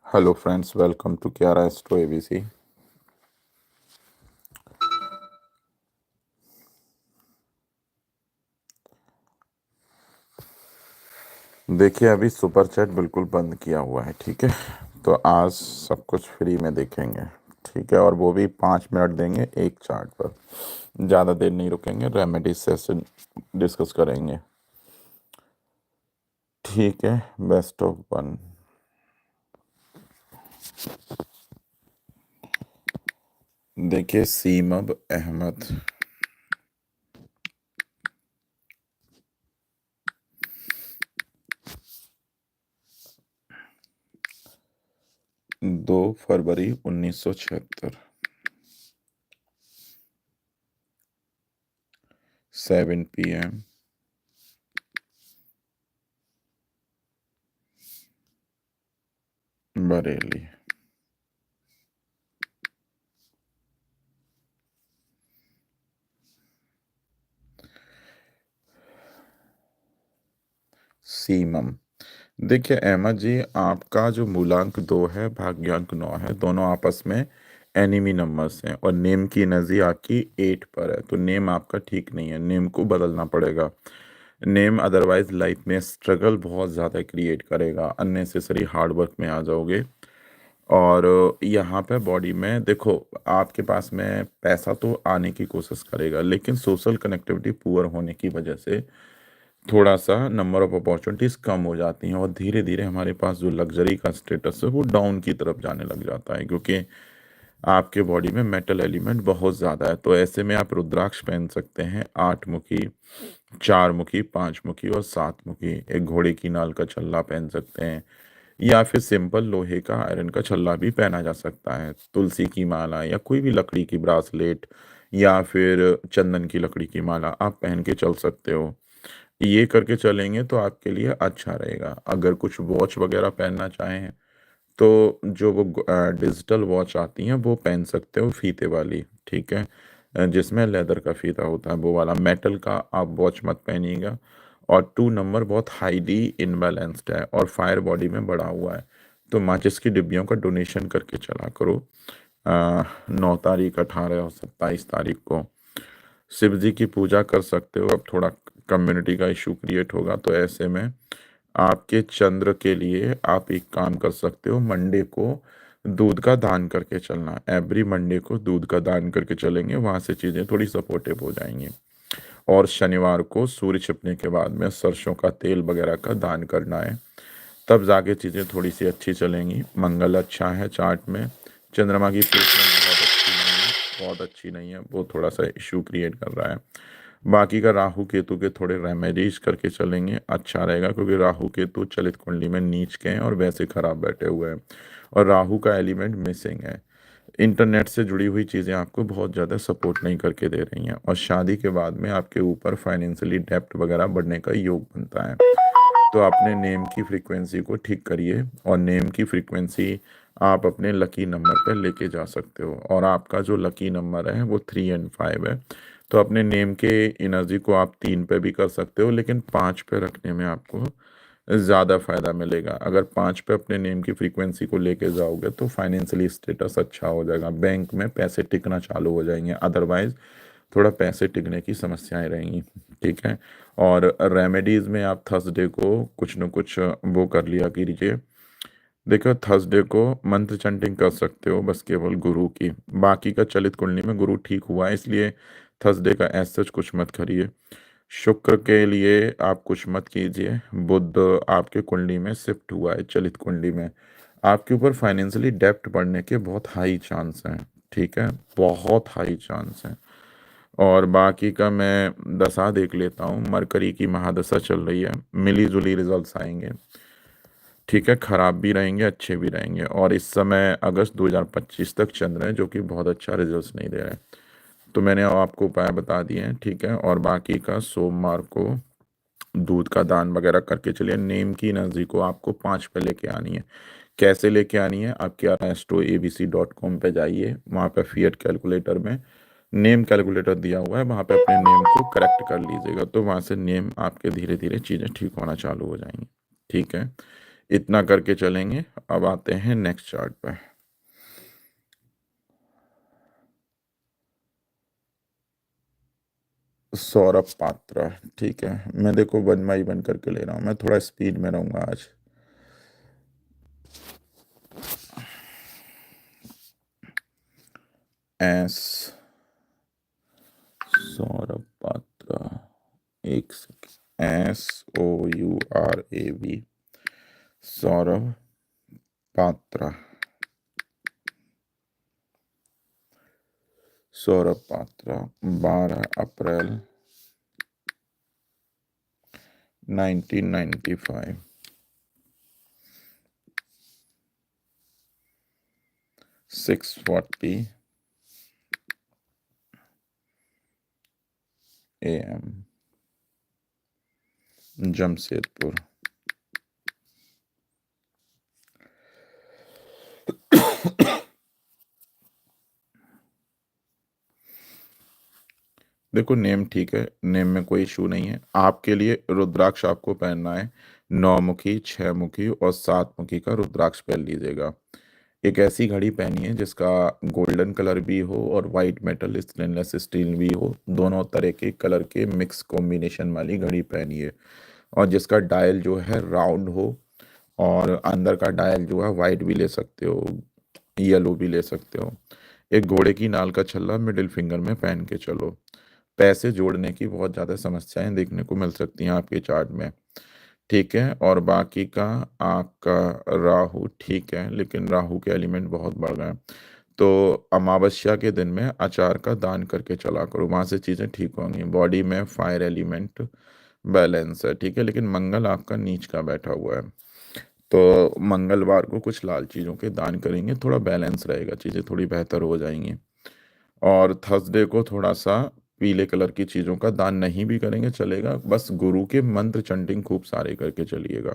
Hello friends, welcome to Kiara Astro ABC. देखिए अभी super chat बिल्कुल बंद किया हुआ है, ठीक है। तो आज सब कुछ फ्री में देखेंगे, ठीक है। और वो भी 5 मिनट देंगे एक चार्ट पर, ज़्यादा देर नहीं रुकेंगे। रेमेडी सेशन डिस्कस करेंगे, ठीक है। Best of 1। देखिए सीमब अहमद, दो फरवरी 1976, 7 PM, बरेली। सीमम, देखिए अहमद जी, आपका जो मूलांक 2 है, भाग्यांक 9 है, दोनों आपस में एनिमी नंबर्स हैं और नेम की एनर्जी आपकी 8 पर है। तो नेम आपका ठीक नहीं है, नेम को बदलना पड़ेगा। नेम अदरवाइज लाइफ में स्ट्रगल बहुत ज़्यादा क्रिएट करेगा, अननेसेसरी हार्ड वर्क में आ जाओगे। और यहाँ पे बॉडी में देखो, आपके पास में पैसा तो आने की कोशिश करेगा, लेकिन सोशल कनेक्टिविटी पुअर होने की वजह से थोड़ा सा नंबर ऑफ अपॉर्चुनिटीज़ कम हो जाती हैं और धीरे धीरे हमारे पास जो लग्जरी का स्टेटस है वो डाउन की तरफ जाने लग जाता है, क्योंकि आपके बॉडी में मेटल एलिमेंट बहुत ज़्यादा है। तो ऐसे में आप रुद्राक्ष पहन सकते हैं, 8 मुखी, 4 मुखी, 5 मुखी और 7 मुखी। एक घोड़े की नाल का छल्ला पहन सकते हैं, या फिर सिंपल लोहे का आयरन का छल्ला भी पहना जा सकता है। तुलसी की माला या कोई भी लकड़ी की ब्रासलेट या फिर चंदन की लकड़ी की माला आप पहन के चल सकते हो। ये करके चलेंगे तो आपके लिए अच्छा रहेगा। अगर कुछ वॉच वगैरह पहनना चाहें तो जो वो डिजिटल वॉच आती हैं वो पहन सकते हो, फीते वाली, ठीक है। जिसमें लेदर का फीता होता है, वो वाला। मेटल का आप वॉच मत पहनिएगा। और 2 नंबर बहुत हाईली इनबैलेंस्ड है और फायर बॉडी में बढ़ा हुआ है। तो माचिस की डिब्बियों का डोनेशन करके चला करो। 9 तारीख, 18 और 27 तारीख को शिव जी की पूजा कर सकते हो। अब थोड़ा कम्युनिटी का इशू क्रिएट होगा, तो ऐसे में आपके चंद्र के लिए आप एक काम कर सकते हो, मंडे को दूध का दान करके चलना। एवरी मंडे को दूध का दान करके चलेंगे, वहां से चीज़ें थोड़ी सपोर्टिव हो जाएंगी। और शनिवार को सूर्य छिपने के बाद में सरसों का तेल वगैरह का दान करना है, तब जाके चीज़ें थोड़ी सी अच्छी चलेंगी। मंगल अच्छा है चार्ट में। चंद्रमा की प्लेसमेंट बहुत अच्छी नहीं है, वो थोड़ा सा इशू क्रिएट कर रहा है। बाकी का राहु केतु के थोड़े रेमेडीज करके चलेंगे, अच्छा रहेगा, क्योंकि राहु केतु चलित कुंडली में नीच के हैं और वैसे खराब बैठे हुए हैं और राहु का एलिमेंट मिसिंग है। इंटरनेट से जुड़ी हुई चीज़ें आपको बहुत ज़्यादा सपोर्ट नहीं करके दे रही हैं और शादी के बाद में आपके ऊपर फाइनेंशियली डेप्ट वगैरह बढ़ने का योग बनता है। तो अपने नेम की फ्रीक्वेंसी को ठीक करिए और नेम की फ्रीक्वेंसी आप अपने लकी नंबर पर लेके जा सकते हो। और आपका जो लकी नंबर है वो 3 और 5 है। तो अपने नेम के एनर्जी को आप 3 पे भी कर सकते हो, लेकिन 5 पे रखने में आपको ज़्यादा फायदा मिलेगा। अगर 5 पे अपने नेम की फ्रीक्वेंसी को लेके जाओगे तो फाइनेंशियली स्टेटस अच्छा हो जाएगा, बैंक में पैसे टिकना चालू हो जाएंगे। अदरवाइज थोड़ा पैसे टिकने की समस्याएं रहेंगी, ठीक है। और रेमेडीज़ में आप थर्सडे को कुछ न कुछ वो कर लिया कीजिए। देखो थर्सडे को मंत्र चैंटिंग कर सकते हो, बस केवल गुरु की। बाकी का चलित कुंडली में गुरु ठीक हुआ है, इसलिए थर्सडे का ऐसा कुछ मत करिए। शुक्र के लिए आप कुछ मत कीजिए। बुध आपके कुंडली में शिफ्ट हुआ है, चलित कुंडली में। आपके ऊपर फाइनेंशियली डेप्ट बढ़ने के बहुत हाई चांस हैं, ठीक है, बहुत हाई चांस हैं। और बाकी का मैं दशा देख लेता हूँ। मरकरी की महादशा चल रही है, मिली जुली रिजल्ट्स आएंगे, ठीक है। खराब भी रहेंगे, अच्छे भी रहेंगे। और इस समय अगस्त 2025 तक चल रहे हैं, जो कि बहुत अच्छा रिजल्ट्स नहीं दे रहे हैं। तो मैंने आपको उपाय बता दिए हैं, ठीक है। और बाकी का सोमवार को दूध का दान वगैरह करके चलिए। नेम की एनर्जी को आपको 5 पे लेके आनी है। कैसे लेके आनी है? आप क्या astroabc.com पे जाइए, वहाँ पे फिएट कैलकुलेटर में नेम कैलकुलेटर दिया हुआ है, वहाँ पे अपने नेम को करेक्ट कर लीजिएगा। तो वहाँ से नेम आपके धीरे धीरे चीज़ें ठीक होना चालू हो जाएंगी, ठीक है। इतना करके चलेंगे। अब आते हैं नेक्स्ट चार्ट पे। सौरभ पात्रा, ठीक है, मैं देखो 1 बाई 1 करके ले रहा हूँ, मैं थोड़ा स्पीड में रहूंगा आज। एस सौरभ पात्रा, एक second, SOURAV, Saurabh Patra. Saurabh Patra 12 April 1995, 6:40 AM, Jamshedpur. देखो नेम ठीक है, नेम में कोई इशू नहीं है। आपके लिए रुद्राक्ष आपको पहनना है, 9 मुखी, 6 मुखी और 7 मुखी का रुद्राक्ष पहन लीजिएगा। एक ऐसी घड़ी पहनिए जिसका गोल्डन कलर भी हो और वाइट मेटल स्टेनलेस स्टील भी हो, दोनों तरह के कलर के मिक्स कॉम्बिनेशन वाली घड़ी पहनिए। और जिसका डायल जो है राउंड हो, और अंदर का डायल जो है वाइट भी ले सकते हो, येलो भी ले सकते हो। एक घोड़े की नाल का छल्ला मिडिल फिंगर में पहन के चलो। पैसे जोड़ने की बहुत ज़्यादा समस्याएं देखने को मिल सकती हैं आपके चार्ट में, ठीक है। और बाकी का आपका राहु ठीक है, लेकिन राहु के एलिमेंट बहुत बढ़ गए हैं। तो अमावस्या के दिन में अचार का दान करके चला करो, वहां से चीज़ें ठीक होंगी। बॉडी में फायर एलिमेंट बैलेंस है, ठीक है, लेकिन मंगल आपका नीच का बैठा हुआ है। तो मंगलवार को कुछ लाल चीज़ों के दान करेंगे, थोड़ा बैलेंस रहेगा, चीज़ें थोड़ी बेहतर हो जाएंगी। और थर्सडे को थोड़ा सा पीले कलर की चीज़ों का दान नहीं भी करेंगे चलेगा, बस गुरु के मंत्र चंटिंग खूब सारे करके चलिएगा,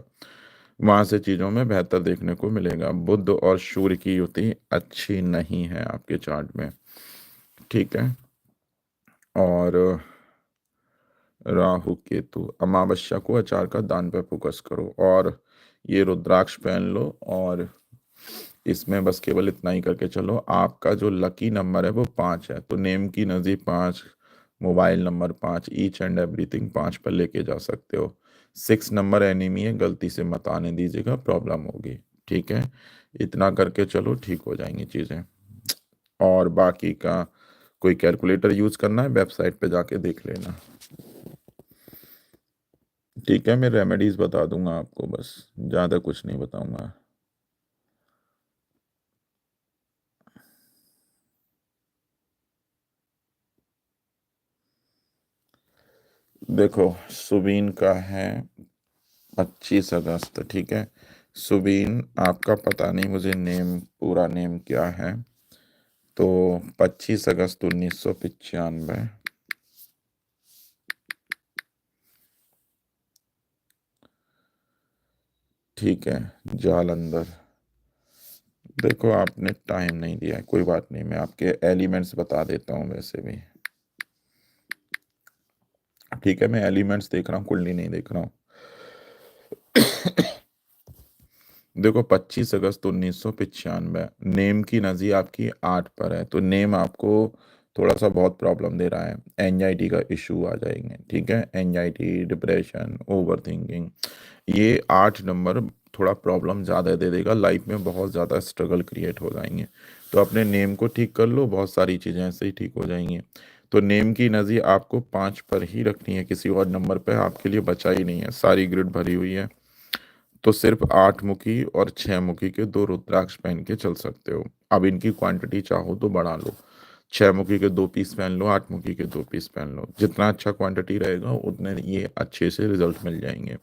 वहां से चीज़ों में बेहतर देखने को मिलेगा। बुध और सूर्य की युति अच्छी नहीं है आपके चार्ट में, ठीक है। और राहु केतु, अमावस्या को अचार का दान पे फोकस करो, और ये रुद्राक्ष पहन लो। और इसमें बस केवल इतना ही करके चलो। आपका जो लकी नंबर है वो 5 है, तो नेम की नज़ीर 5, mobile number 5, each and everything 5 पर लेके जा सकते हो। 6 नंबर एनिमी है, गलती से मत आने दीजिएगा, प्रॉब्लम होगी, ठीक है। इतना करके चलो, ठीक हो जाएंगी चीज़ें। और बाकी का कोई कैलकुलेटर यूज़ करना है, वेबसाइट पे जाके देख लेना, ठीक है। मैं रेमेडीज बता दूंगा आपको, बस ज़्यादा कुछ नहीं बताऊंगा। देखो सुबीन का है 25 अगस्त, ठीक है। सुबीन आपका पता नहीं मुझे नेम, पूरा नेम क्या है। तो 25 अगस्त 1995, ठीक है। जालंधर। देखो आपने टाइम नहीं दिया है, कोई बात नहीं, मैं आपके एलिमेंट्स बता देता हूँ वैसे भी, ठीक है। मैं एलिमेंट्स देख रहा हूँ, कुंडली नहीं देख रहा हूँ। देखो 25 अगस्त 1995, नेम की नज़ी आपकी 8 पर है, तो नेम आपको थोड़ा सा बहुत प्रॉब्लम दे रहा है, एंजाइटी का इशू आ जाएंगे, ठीक है। एंजाइटी, डिप्रेशन, ओवर थिंकिंग, ये 8 नंबर थोड़ा प्रॉब्लम ज़्यादा दे देगा, लाइफ में बहुत ज़्यादा स्ट्रगल क्रिएट हो जाएंगे। तो अपने नेम को ठीक कर लो, बहुत सारी चीज़ें ऐसे ही ठीक हो जाएंगी। तो नेम की नज़ी आपको 5 पर ही रखनी है, किसी और नंबर पर आपके लिए बचा ही नहीं है, सारी ग्रिड भरी हुई है। तो सिर्फ 8 मुखी और 6 मुखी के 2 रुद्राक्ष पहन के चल सकते हो। अब इनकी क्वांटिटी चाहो तो बढ़ा लो, 6 मुखी के 2 पीस पहन लो, 8 मुखी के 2 पीस पहन लो, जितना अच्छा क्वांटिटी रहेगा उतने ये अच्छे से रिजल्ट मिल जाएंगे।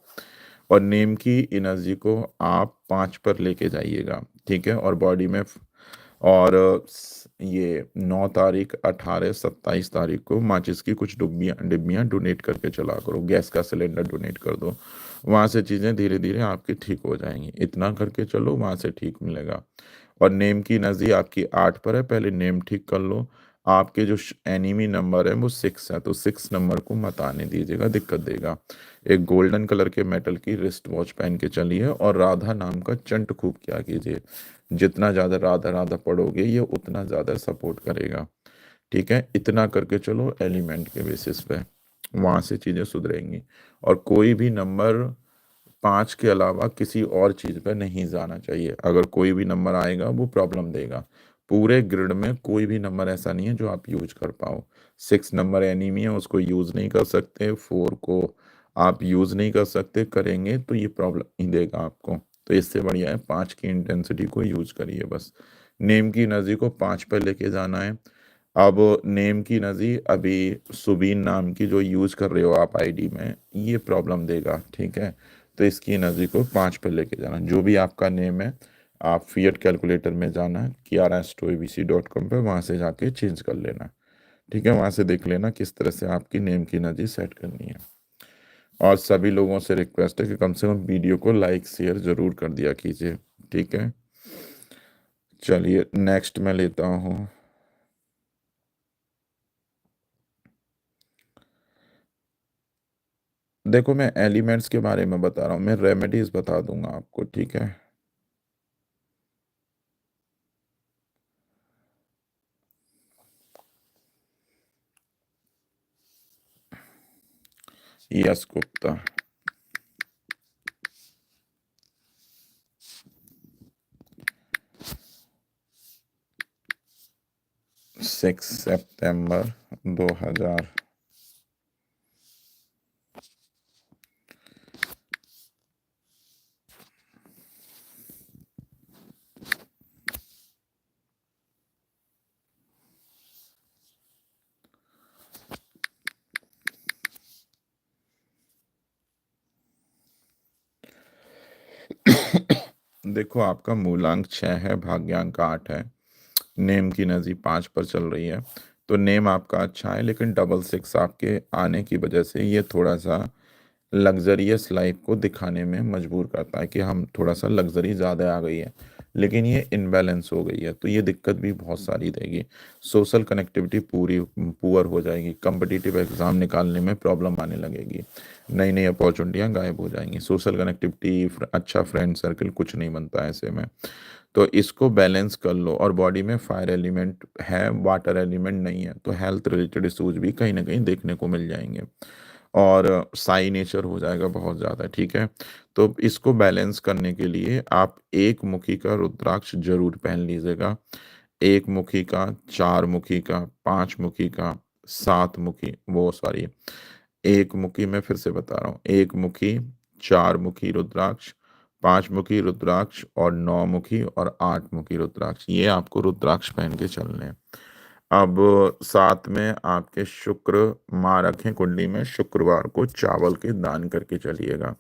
और नेम की एनर्जी को आप 5 पर लेके जाइएगा, ठीक है। और बॉडी में और ये 9 तारीख, 18, 27 तारीख को माचिस की कुछ डिब्बियाँ डिब्बियाँ डोनेट करके चला करो, गैस का सिलेंडर डोनेट कर दो, वहाँ से चीज़ें धीरे धीरे आपकी ठीक हो जाएंगी। इतना करके चलो, वहाँ से ठीक मिलेगा। और नेम की नज़ी आपकी 8 पर है, पहले नेम ठीक कर लो। आपके जो एनिमी नंबर है वो 6 है, तो 6 नंबर को मत आने दीजिएगा, दिक्कत देगा। एक गोल्डन कलर के मेटल की रिस्ट वॉच पहन के चलिए और राधा नाम का चंट खूब किया कीजिए। जितना ज़्यादा राधा राधा पढ़ोगे ये उतना ज़्यादा सपोर्ट करेगा। ठीक है, इतना करके चलो एलिमेंट के बेसिस पे, वहाँ से चीज़ें सुधरेंगी। और कोई भी नंबर 5 के अलावा किसी और चीज़ पे नहीं जाना चाहिए। अगर कोई भी नंबर आएगा वो प्रॉब्लम देगा। पूरे ग्रिड में कोई भी नंबर ऐसा नहीं है जो आप यूज कर पाओ। 6 नंबर एनीमी है, उसको यूज नहीं कर सकते। 4 को आप यूज नहीं कर सकते, करेंगे तो ये प्रॉब्लम ही देगा आपको। तो इससे बढ़िया है 5 की इंटेंसिटी को यूज करिए बस। नेम की एनर्जी को 5 पे लेके जाना है। अब नेम की एनर्जी अभी सुबीन नाम की जो यूज कर रहे हो आप आईडी में, ये प्रॉब्लम देगा। ठीक है, तो इसकी एनर्जी को 5 पे लेके जाना। जो भी आपका नेम है, आप फिएट कैलकुलेटर में जाना, kiaraastroabc.com पे, वहाँ से जाके चेंज कर लेना। ठीक है, वहाँ से देख लेना किस तरह से आपकी नेम की एनर्जी सेट करनी है। और सभी लोगों से रिक्वेस्ट है कि कम से कम वीडियो को लाइक शेयर जरूर कर दिया कीजिए। ठीक है, चलिए नेक्स्ट मैं लेता हूँ। देखो, मैं एलिमेंट्स के बारे में बता रहा हूँ, मैं रेमेडीज बता दूंगा आपको। ठीक है, यस गुप्ता। 6 सितंबर 2000। देखो, आपका मूलांक 6 है, भाग्यांक 8 है, नेम की एनर्जी 5 पर चल रही है। तो नेम आपका अच्छा है, लेकिन डबल 6 आपके आने की वजह से ये थोड़ा सा लग्जरियस लाइफ को दिखाने में मजबूर करता है कि हम थोड़ा सा लग्जरी ज़्यादा आ गई है, लेकिन ये इनबैलेंस हो गई है, तो ये दिक्कत भी बहुत सारी देगी। सोशल कनेक्टिविटी पूरी पुअर हो जाएगी, कम्पिटिटिव एग्ज़ाम निकालने में प्रॉब्लम आने लगेगी, नई नई अपॉर्चुनिटियाँ गायब हो जाएंगी। सोशल कनेक्टिविटी, अच्छा फ्रेंड सर्कल कुछ नहीं बनता है ऐसे में। तो इसको बैलेंस कर लो। और बॉडी में फायर एलिमेंट है, वाटर एलिमेंट नहीं है, तो हेल्थ रिलेटेड इशूज भी कहीं ना कहीं देखने को मिल जाएंगे और साई नेचर हो जाएगा बहुत ज़्यादा। ठीक है, तो इसको बैलेंस करने के लिए आप एक मुखी का रुद्राक्ष जरूर पहन लीजिएगा। एक मुखी का, 4 मुखी का, 5 मुखी का, 7 मुखी, वो सॉरी, एक मुखी, मैं फिर से बता रहा हूँ, एक मुखी, 4 मुखी रुद्राक्ष, 5 मुखी रुद्राक्ष और 9 मुखी और 8 मुखी रुद्राक्ष, ये आपको रुद्राक्ष पहन के चलने हैं। अब साथ में आपके शुक्र माँ रखें कुंडली में, शुक्रवार को चावल के दान करके चलिएगा,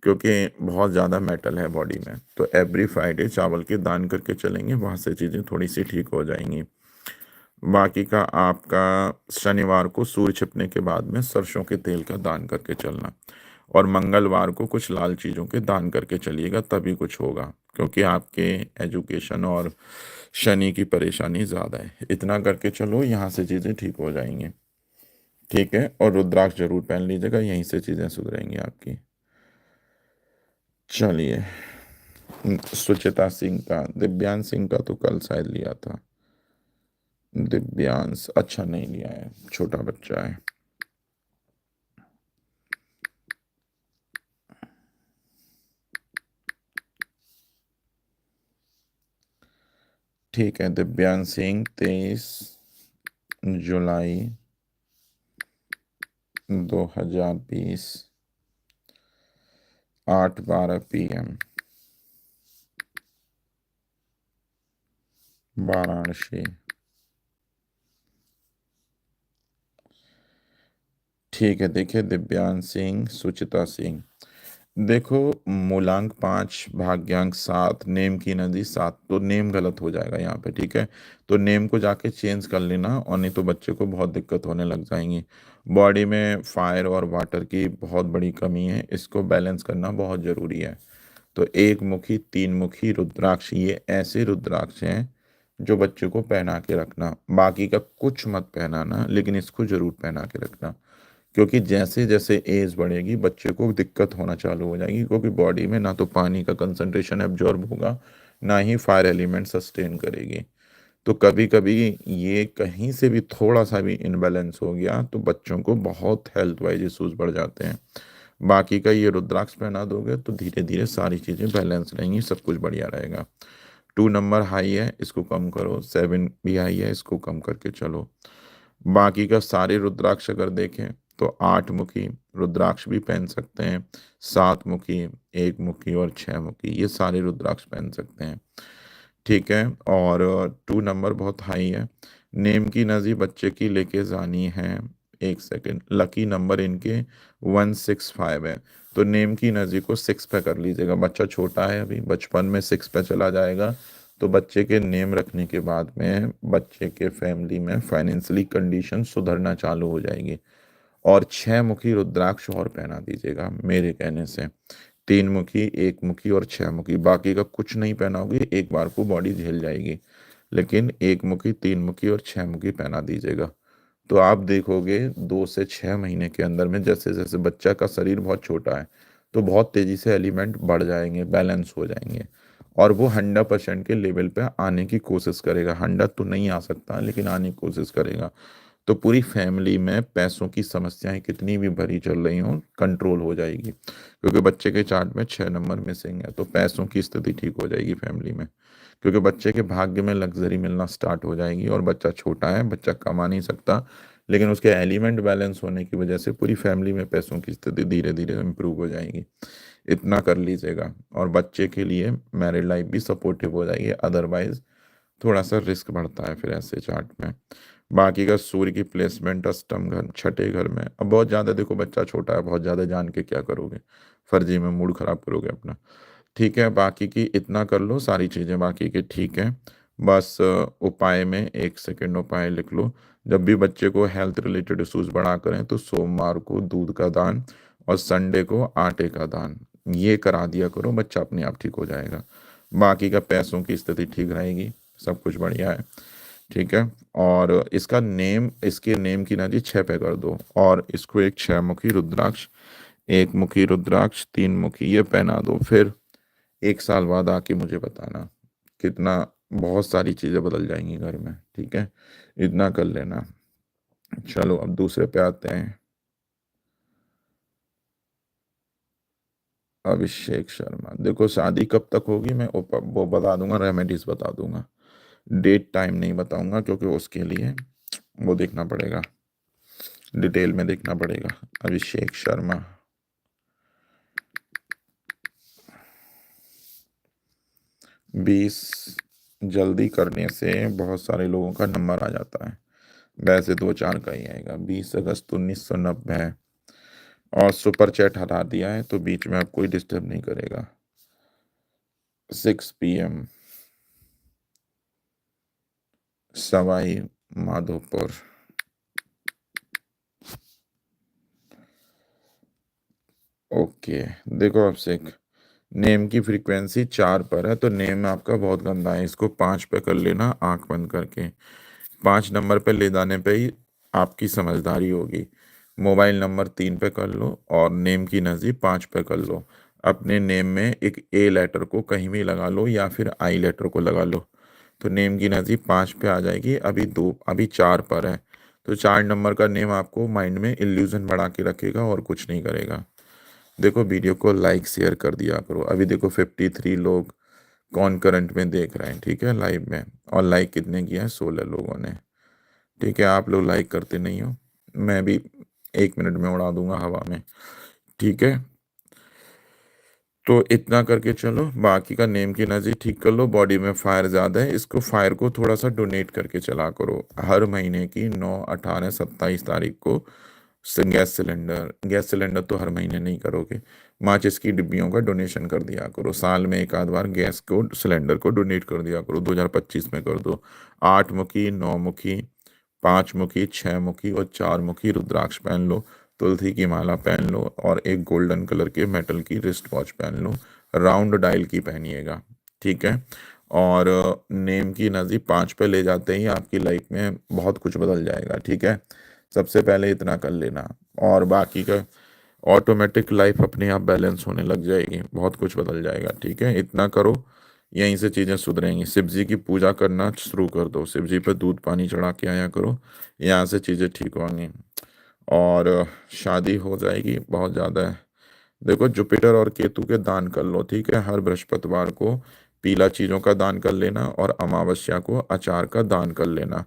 क्योंकि बहुत ज़्यादा मेटल है बॉडी में। तो एवरी फ्राइडे चावल के दान करके चलेंगे, वहाँ से चीज़ें थोड़ी सी ठीक हो जाएंगी। बाकी का आपका शनिवार को सूर्य छिपने के बाद में सरसों के तेल का दान करके चलना। और मंगलवार को कुछ लाल चीज़ों के दान करके चलिएगा, तभी कुछ होगा, क्योंकि आपके एजुकेशन और शनि की परेशानी ज़्यादा है। इतना करके चलो, यहाँ से चीज़ें ठीक हो जाएंगी। ठीक है, और रुद्राक्ष जरूर पहन लीजिएगा, यहीं से चीज़ें सुधरेंगी आपकी। चलिए, सुचिता सिंह का, दिव्यांश सिंह का तो कल शायद लिया था। दिव्यांश अच्छा नहीं लिया है, छोटा बच्चा है। ठीक है, दिव्यांश सिंह 23 जुलाई 2020, 8:12 PM, वाराणसी। ठीक है, देखिए दिव्यांश सिंह, सुचिता सिंह, देखो मूलांक 5, भाग्यांक 7, नेम की नदी 7, तो नेम गलत हो जाएगा यहाँ पे। ठीक है, तो नेम को जाके चेंज कर लेना, और नहीं तो बच्चे को बहुत दिक्कत होने लग जाएंगी। बॉडी में फायर और वाटर की बहुत बड़ी कमी है, इसको बैलेंस करना बहुत ज़रूरी है। तो एक मुखी, 3 मुखी रुद्राक्ष, ये ऐसे रुद्राक्ष हैं जो बच्चे को पहना के रखना, बाकी का कुछ मत पहनाना, लेकिन इसको जरूर पहना के रखना। क्योंकि जैसे जैसे एज बढ़ेगी बच्चे को दिक्कत होना चालू हो जाएगी, क्योंकि बॉडी में ना तो पानी का कंसंट्रेशन एब्जॉर्ब होगा, ना ही फायर एलिमेंट सस्टेन करेगी। तो कभी कभी ये कहीं से भी थोड़ा सा भी इनबैलेंस हो गया तो बच्चों को बहुत हेल्थ वाइज इश्यूज बढ़ जाते हैं। बाकी का ये रुद्राक्ष पहना दोगे तो धीरे धीरे सारी चीज़ें बैलेंस रहेंगी, सब कुछ बढ़िया रहेगा। 2 नंबर हाई है, इसको कम करो। 7 भी हाई है, इसको कम करके चलो। बाकी का सारे रुद्राक्ष अगर देखें तो 8 मुखी रुद्राक्ष भी पहन सकते हैं, 7 मुखी, 1 मुखी और 6 मुखी, ये सारे रुद्राक्ष पहन सकते हैं। ठीक है। और 2 नंबर बहुत हाई है। नेम की नज़ी बच्चे की लेके जानी है। एक सेकंड, लकी नंबर इनके 165 है। तो नेम की नज़ी को 6 पे कर लीजिएगा। बच्चा छोटा है, अभी बचपन में 6 पे चला जाएगा तो बच्चे के नेम रखने के बाद में बच्चे के फैमिली में फाइनेंशियली कंडीशन सुधरना चालू हो जाएगी। और 6 मुखी रुद्राक्ष और पहना दीजिएगा मेरे कहने से। 3 मुखी, 1 मुखी और 6 मुखी, बाकी का कुछ नहीं पहनाओगे एक बार को बॉडी झेल जाएगी, लेकिन 1 मुखी, 3 मुखी और 6 मुखी पहना दीजिएगा। तो आप देखोगे 2 से 6 महीने के अंदर में जैसे जैसे बच्चा का शरीर बहुत छोटा है तो बहुत तेजी से एलिमेंट बढ़ जाएंगे, बैलेंस हो जाएंगे, और वो 100% के लेवल पे आने की कोशिश करेगा। 100 तो नहीं आ सकता लेकिन आने की कोशिश करेगा। तो पूरी फैमिली में पैसों की समस्याएं कितनी भी भरी चल रही हों कंट्रोल हो जाएगी, क्योंकि बच्चे के चार्ट में 6 नंबर मिसिंग है। तो पैसों की स्थिति ठीक हो जाएगी फैमिली में, क्योंकि बच्चे के भाग्य में लग्जरी मिलना स्टार्ट हो जाएगी। और बच्चा छोटा है, बच्चा कमा नहीं सकता, लेकिन उसके एलिमेंट बैलेंस होने की वजह से पूरी फैमिली में पैसों की स्थिति धीरे धीरे इम्प्रूव हो जाएगी। इतना कर लीजिएगा, और बच्चे के लिए मैरिड लाइफ भी सपोर्टिव हो जाएगी। अदरवाइज थोड़ा सा रिस्क बढ़ता है फिर ऐसे चार्ट में। बाकी का सूर्य की प्लेसमेंट अष्टम घर, छठे घर में। अब बहुत ज़्यादा देखो बच्चा छोटा है, बहुत ज़्यादा जान के क्या करोगे, फर्जी में मूड खराब करोगे अपना। ठीक है, बाकी की इतना कर लो, सारी चीज़ें बाकी की ठीक है। बस उपाय में एक सेकंड उपाय लिख लो। जब भी बच्चे को हेल्थ रिलेटेड इश्यूज बढ़ा करें तो सोमवार को दूध का दान और संडे को आटे का दान, ये करा दिया करो, बच्चा अपने आप ठीक हो जाएगा। बाकी का पैसों की स्थिति ठीक रहेगी, सब कुछ बढ़िया है। ठीक है। और इसका नेम, इसके नेम की ना जी 6 पे कर दो, और इसको एक 6 मुखी रुद्राक्ष, 1 मुखी रुद्राक्ष, 3 मुखी ये पहना दो। फिर 1 साल बाद आके मुझे बताना कितना, बहुत सारी चीज़ें बदल जाएंगी घर में। ठीक है, इतना कर लेना। चलो अब दूसरे पे आते हैं। अभिषेक शर्मा, देखो शादी कब तक होगी मैं वो बता दूंगा, रेमेडीज बता दूंगा, डेट टाइम नहीं बताऊंगा, क्योंकि उसके लिए वो देखना पड़ेगा, डिटेल में देखना पड़ेगा। अभिषेक शर्मा, 20 जल्दी करने से बहुत सारे लोगों का नंबर आ जाता है, वैसे 2-4 का ही आएगा। 20 अगस्त 1990 है, और सुपर चैट हटा दिया है तो बीच में अब कोई डिस्टर्ब नहीं करेगा। 6 PM, सवाई माधोपुर। ओके, देखो अभिषेक, नेम की फ्रीक्वेंसी 4 पर है तो नेम आपका बहुत गंदा है, इसको 5 पे कर लेना आंख बंद करके। 5 नंबर पे ले जाने पे ही आपकी समझदारी होगी। मोबाइल नंबर 3 पे कर लो और नेम की नज़ी 5 पे कर लो। अपने नेम में एक ए लेटर को कहीं भी लगा लो या फिर आई लेटर को लगा लो, तो नेम की नज़ी 5 पे आ जाएगी। अभी 4 पर है, तो 4 नंबर का नेम आपको माइंड में इल्यूजन बढ़ा के रखेगा और कुछ नहीं करेगा। देखो वीडियो को लाइक शेयर कर दिया करो। अभी देखो 53 लोग कौन करंट में देख रहे हैं, ठीक है, लाइव में। और लाइक कितने किया है? 16 लोगों ने। ठीक है, आप लोग लाइक करते नहीं हो, मैं भी 1 मिनट में उड़ा दूंगा हवा में। ठीक है, तो इतना करके चलो, बाकी का नेम की एनर्जी ठीक कर लो। बॉडी में फायर ज़्यादा है, इसको फायर को थोड़ा सा डोनेट करके चला करो। हर महीने की 9, 18, 27 तारीख को गैस सिलेंडर तो हर महीने नहीं करोगे, माचिस की डिब्बियों का डोनेशन कर दिया करो। साल में एक आध बार गैस को सिलेंडर को डोनेट कर दिया करो। 2025 में कर दो। 8 मुखी, 9 मुखी, 5 मुखी, 6 मुखी और 4 मुखी रुद्राक्ष पहन लो। तुलसी की माला पहन लो और एक गोल्डन कलर के मेटल की रिस्ट वॉच पहन लो। राउंड डायल की पहनिएगा, ठीक है। और नेम की एनर्जी 5 पे ले जाते ही आपकी लाइफ में बहुत कुछ बदल जाएगा, ठीक है? सबसे पहले इतना कर लेना, और बाकी का ऑटोमेटिक लाइफ अपने आप बैलेंस होने लग जाएगी, बहुत कुछ बदल जाएगा, ठीक है? इतना करो, यहीं से चीज़ें सुधरेंगी। शिव जी की पूजा करना शुरू कर दो, शिव जी पे दूध पानी चढ़ा के आया करो, यहाँ से चीज़ें ठीक होंगी और शादी हो जाएगी। बहुत ज़्यादा है। देखो, जुपिटर और केतु के दान कर लो, ठीक है? हर बृहस्पतिवार को पीला चीज़ों का दान कर लेना, और अमावस्या को अचार का दान कर लेना,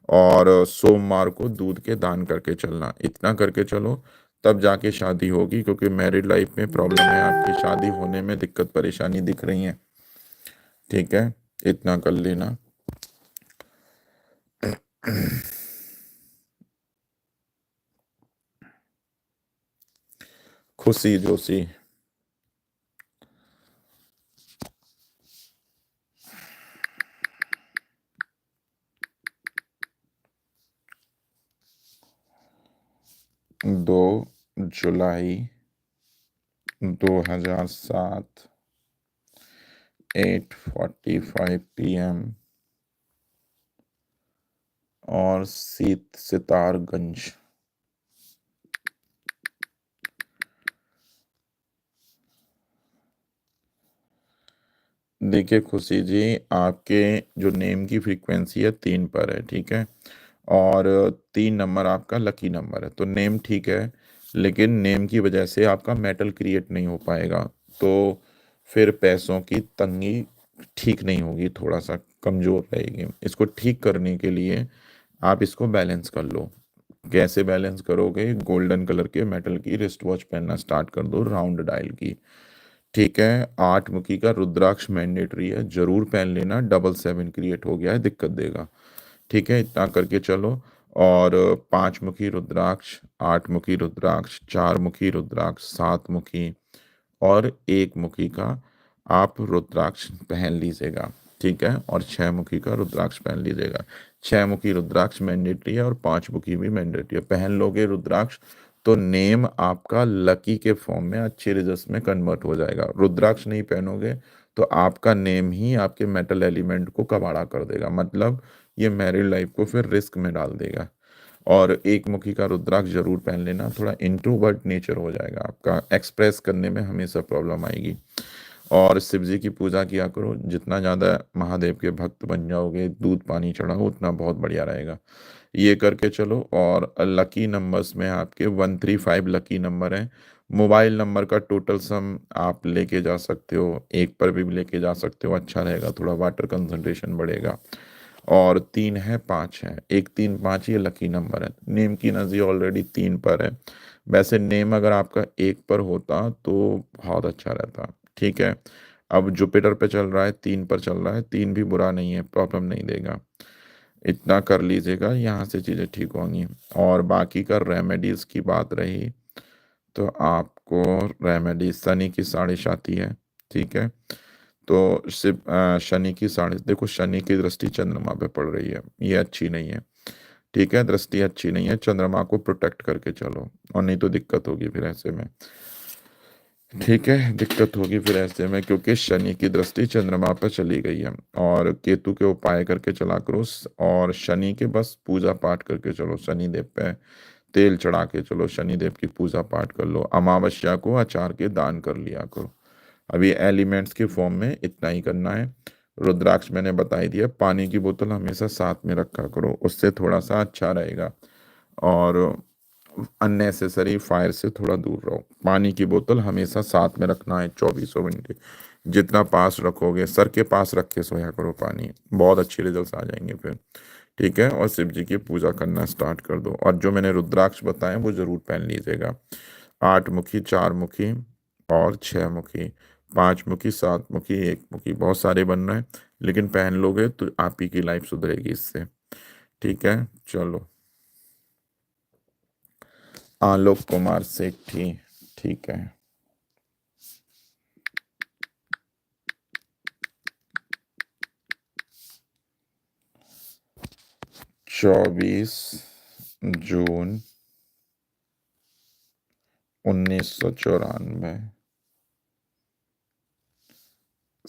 और सोमवार को दूध के दान करके चलना। इतना करके चलो, तब जाके शादी होगी, क्योंकि मैरिड लाइफ में प्रॉब्लम है, आपकी शादी होने में दिक्कत परेशानी दिख रही है, ठीक है? इतना कर लेना। खुशी जोशी। 2 जुलाई 2007, 8:45 PM, और सितारगंज। देखिए खुशी जी, आपके जो नेम की फ्रीक्वेंसी है 3 पर है, ठीक है? और 3 नंबर आपका लकी नंबर है, तो नेम ठीक है, लेकिन नेम की वजह से आपका मेटल क्रिएट नहीं हो पाएगा, तो फिर पैसों की तंगी ठीक नहीं होगी, थोड़ा सा कमज़ोर रहेगी। इसको ठीक करने के लिए आप इसको बैलेंस कर लो। कैसे बैलेंस करोगे? गोल्डन कलर के मेटल की रिस्ट वॉच पहनना स्टार्ट कर दो, राउंड डायल की, ठीक है? 8 मुखी का रुद्राक्ष मैंडेटरी है, जरूर पहन लेना, 777 क्रिएट हो गया है, दिक्कत देगा, ठीक है? इतना करके चलो। और 5 मुखी रुद्राक्ष, 8 मुखी रुद्राक्ष, 4 मुखी रुद्राक्ष, 7 मुखी और 1 मुखी का आप रुद्राक्ष पहन लीजिएगा, ठीक है? और 6 मुखी का रुद्राक्ष पहन लीजिएगा। 6 मुखी रुद्राक्ष मैंडेटरी है, और 5 मुखी भी मैंडेटरी है। पहन लोगे रुद्राक्ष तो नेम आपका लकी के फॉर्म में अच्छे रिजल्ट्स में कन्वर्ट हो जाएगा। रुद्राक्ष नहीं पहनोगे तो आपका नेम ही आपके मेटल एलिमेंट को कबाड़ा कर देगा, मतलब ये मैरिड लाइफ को फिर रिस्क में डाल देगा। और 1 मुखी का रुद्राक्ष जरूर पहन लेना, थोड़ा इंट्रोवर्ट नेचर हो जाएगा आपका, एक्सप्रेस करने में हमेशा प्रॉब्लम आएगी। और शिव जी की पूजा किया करो, जितना ज़्यादा महादेव के भक्त बन जाओगे, दूध पानी चढ़ाओ, उतना बहुत बढ़िया रहेगा। ये करके चलो। और लकी नंबर्स में आपके 135 लकी नंबर हैं। मोबाइल नंबर का टोटल सम आप लेके जा सकते हो, एक पर भी लेके जा सकते हो, अच्छा रहेगा, थोड़ा वाटर कंसंट्रेशन बढ़ेगा। और 3 है, 5 है, 1 3 5 ये लकी नंबर है। नेम की एनर्जी ऑलरेडी 3 पर है। वैसे नेम अगर आपका 1 पर होता तो बहुत अच्छा रहता, ठीक है? अब जुपिटर पे चल रहा है, 3 पर चल रहा है, 3 भी बुरा नहीं है, प्रॉब्लम नहीं देगा। इतना कर लीजिएगा, यहाँ से चीज़ें ठीक होंगी। और बाकी का रेमेडीज़ की बात रही, तो आपको रेमेडी शनि की साढ़े साती है, ठीक है? तो सिर्फ शनि की साढ़े, देखो शनि की दृष्टि चंद्रमा पे पड़ रही है, ये अच्छी नहीं है, ठीक है? दृष्टि अच्छी नहीं है, चंद्रमा को प्रोटेक्ट करके चलो, और नहीं तो दिक्कत होगी फिर ऐसे में, ठीक है? दिक्कत होगी फिर ऐसे में, क्योंकि शनि की दृष्टि चंद्रमा पर चली गई है। और केतु के उपाय करके चला करो, और शनि के बस पूजा पाठ करके चलो, शनि देव पे तेल चढ़ा के चलो, शनि देव की पूजा पाठ कर लो, अमावस्या को अचार के दान कर लिया करो। अभी एलिमेंट्स के फॉर्म में इतना ही करना है। रुद्राक्ष मैंने बता ही दिया, पानी की बोतल हमेशा साथ में रखा करो, उससे थोड़ा सा अच्छा रहेगा। और अननेसेसरी फायर से थोड़ा दूर रहो। पानी की बोतल हमेशा साथ में रखना है 24 घंटे, जितना पास रखोगे, सर के पास रख के सोया करो पानी, बहुत अच्छे रिजल्ट्स आ जाएंगे फिर, ठीक है? और शिव जी की पूजा करना स्टार्ट कर दो, और जो मैंने रुद्राक्ष बताए वो जरूर पहन लीजिएगा। 8 मुखी, 4 मुखी और 6 मुखी, 5 मुखी, 7 मुखी, 1 मुखी, बहुत सारे बन रहे हैं, लेकिन पहन लोगे तो आप ही की लाइफ सुधरेगी इससे, ठीक है? चलो। आलोक कुमार सेठी, ठीक है? 24 जून 1994,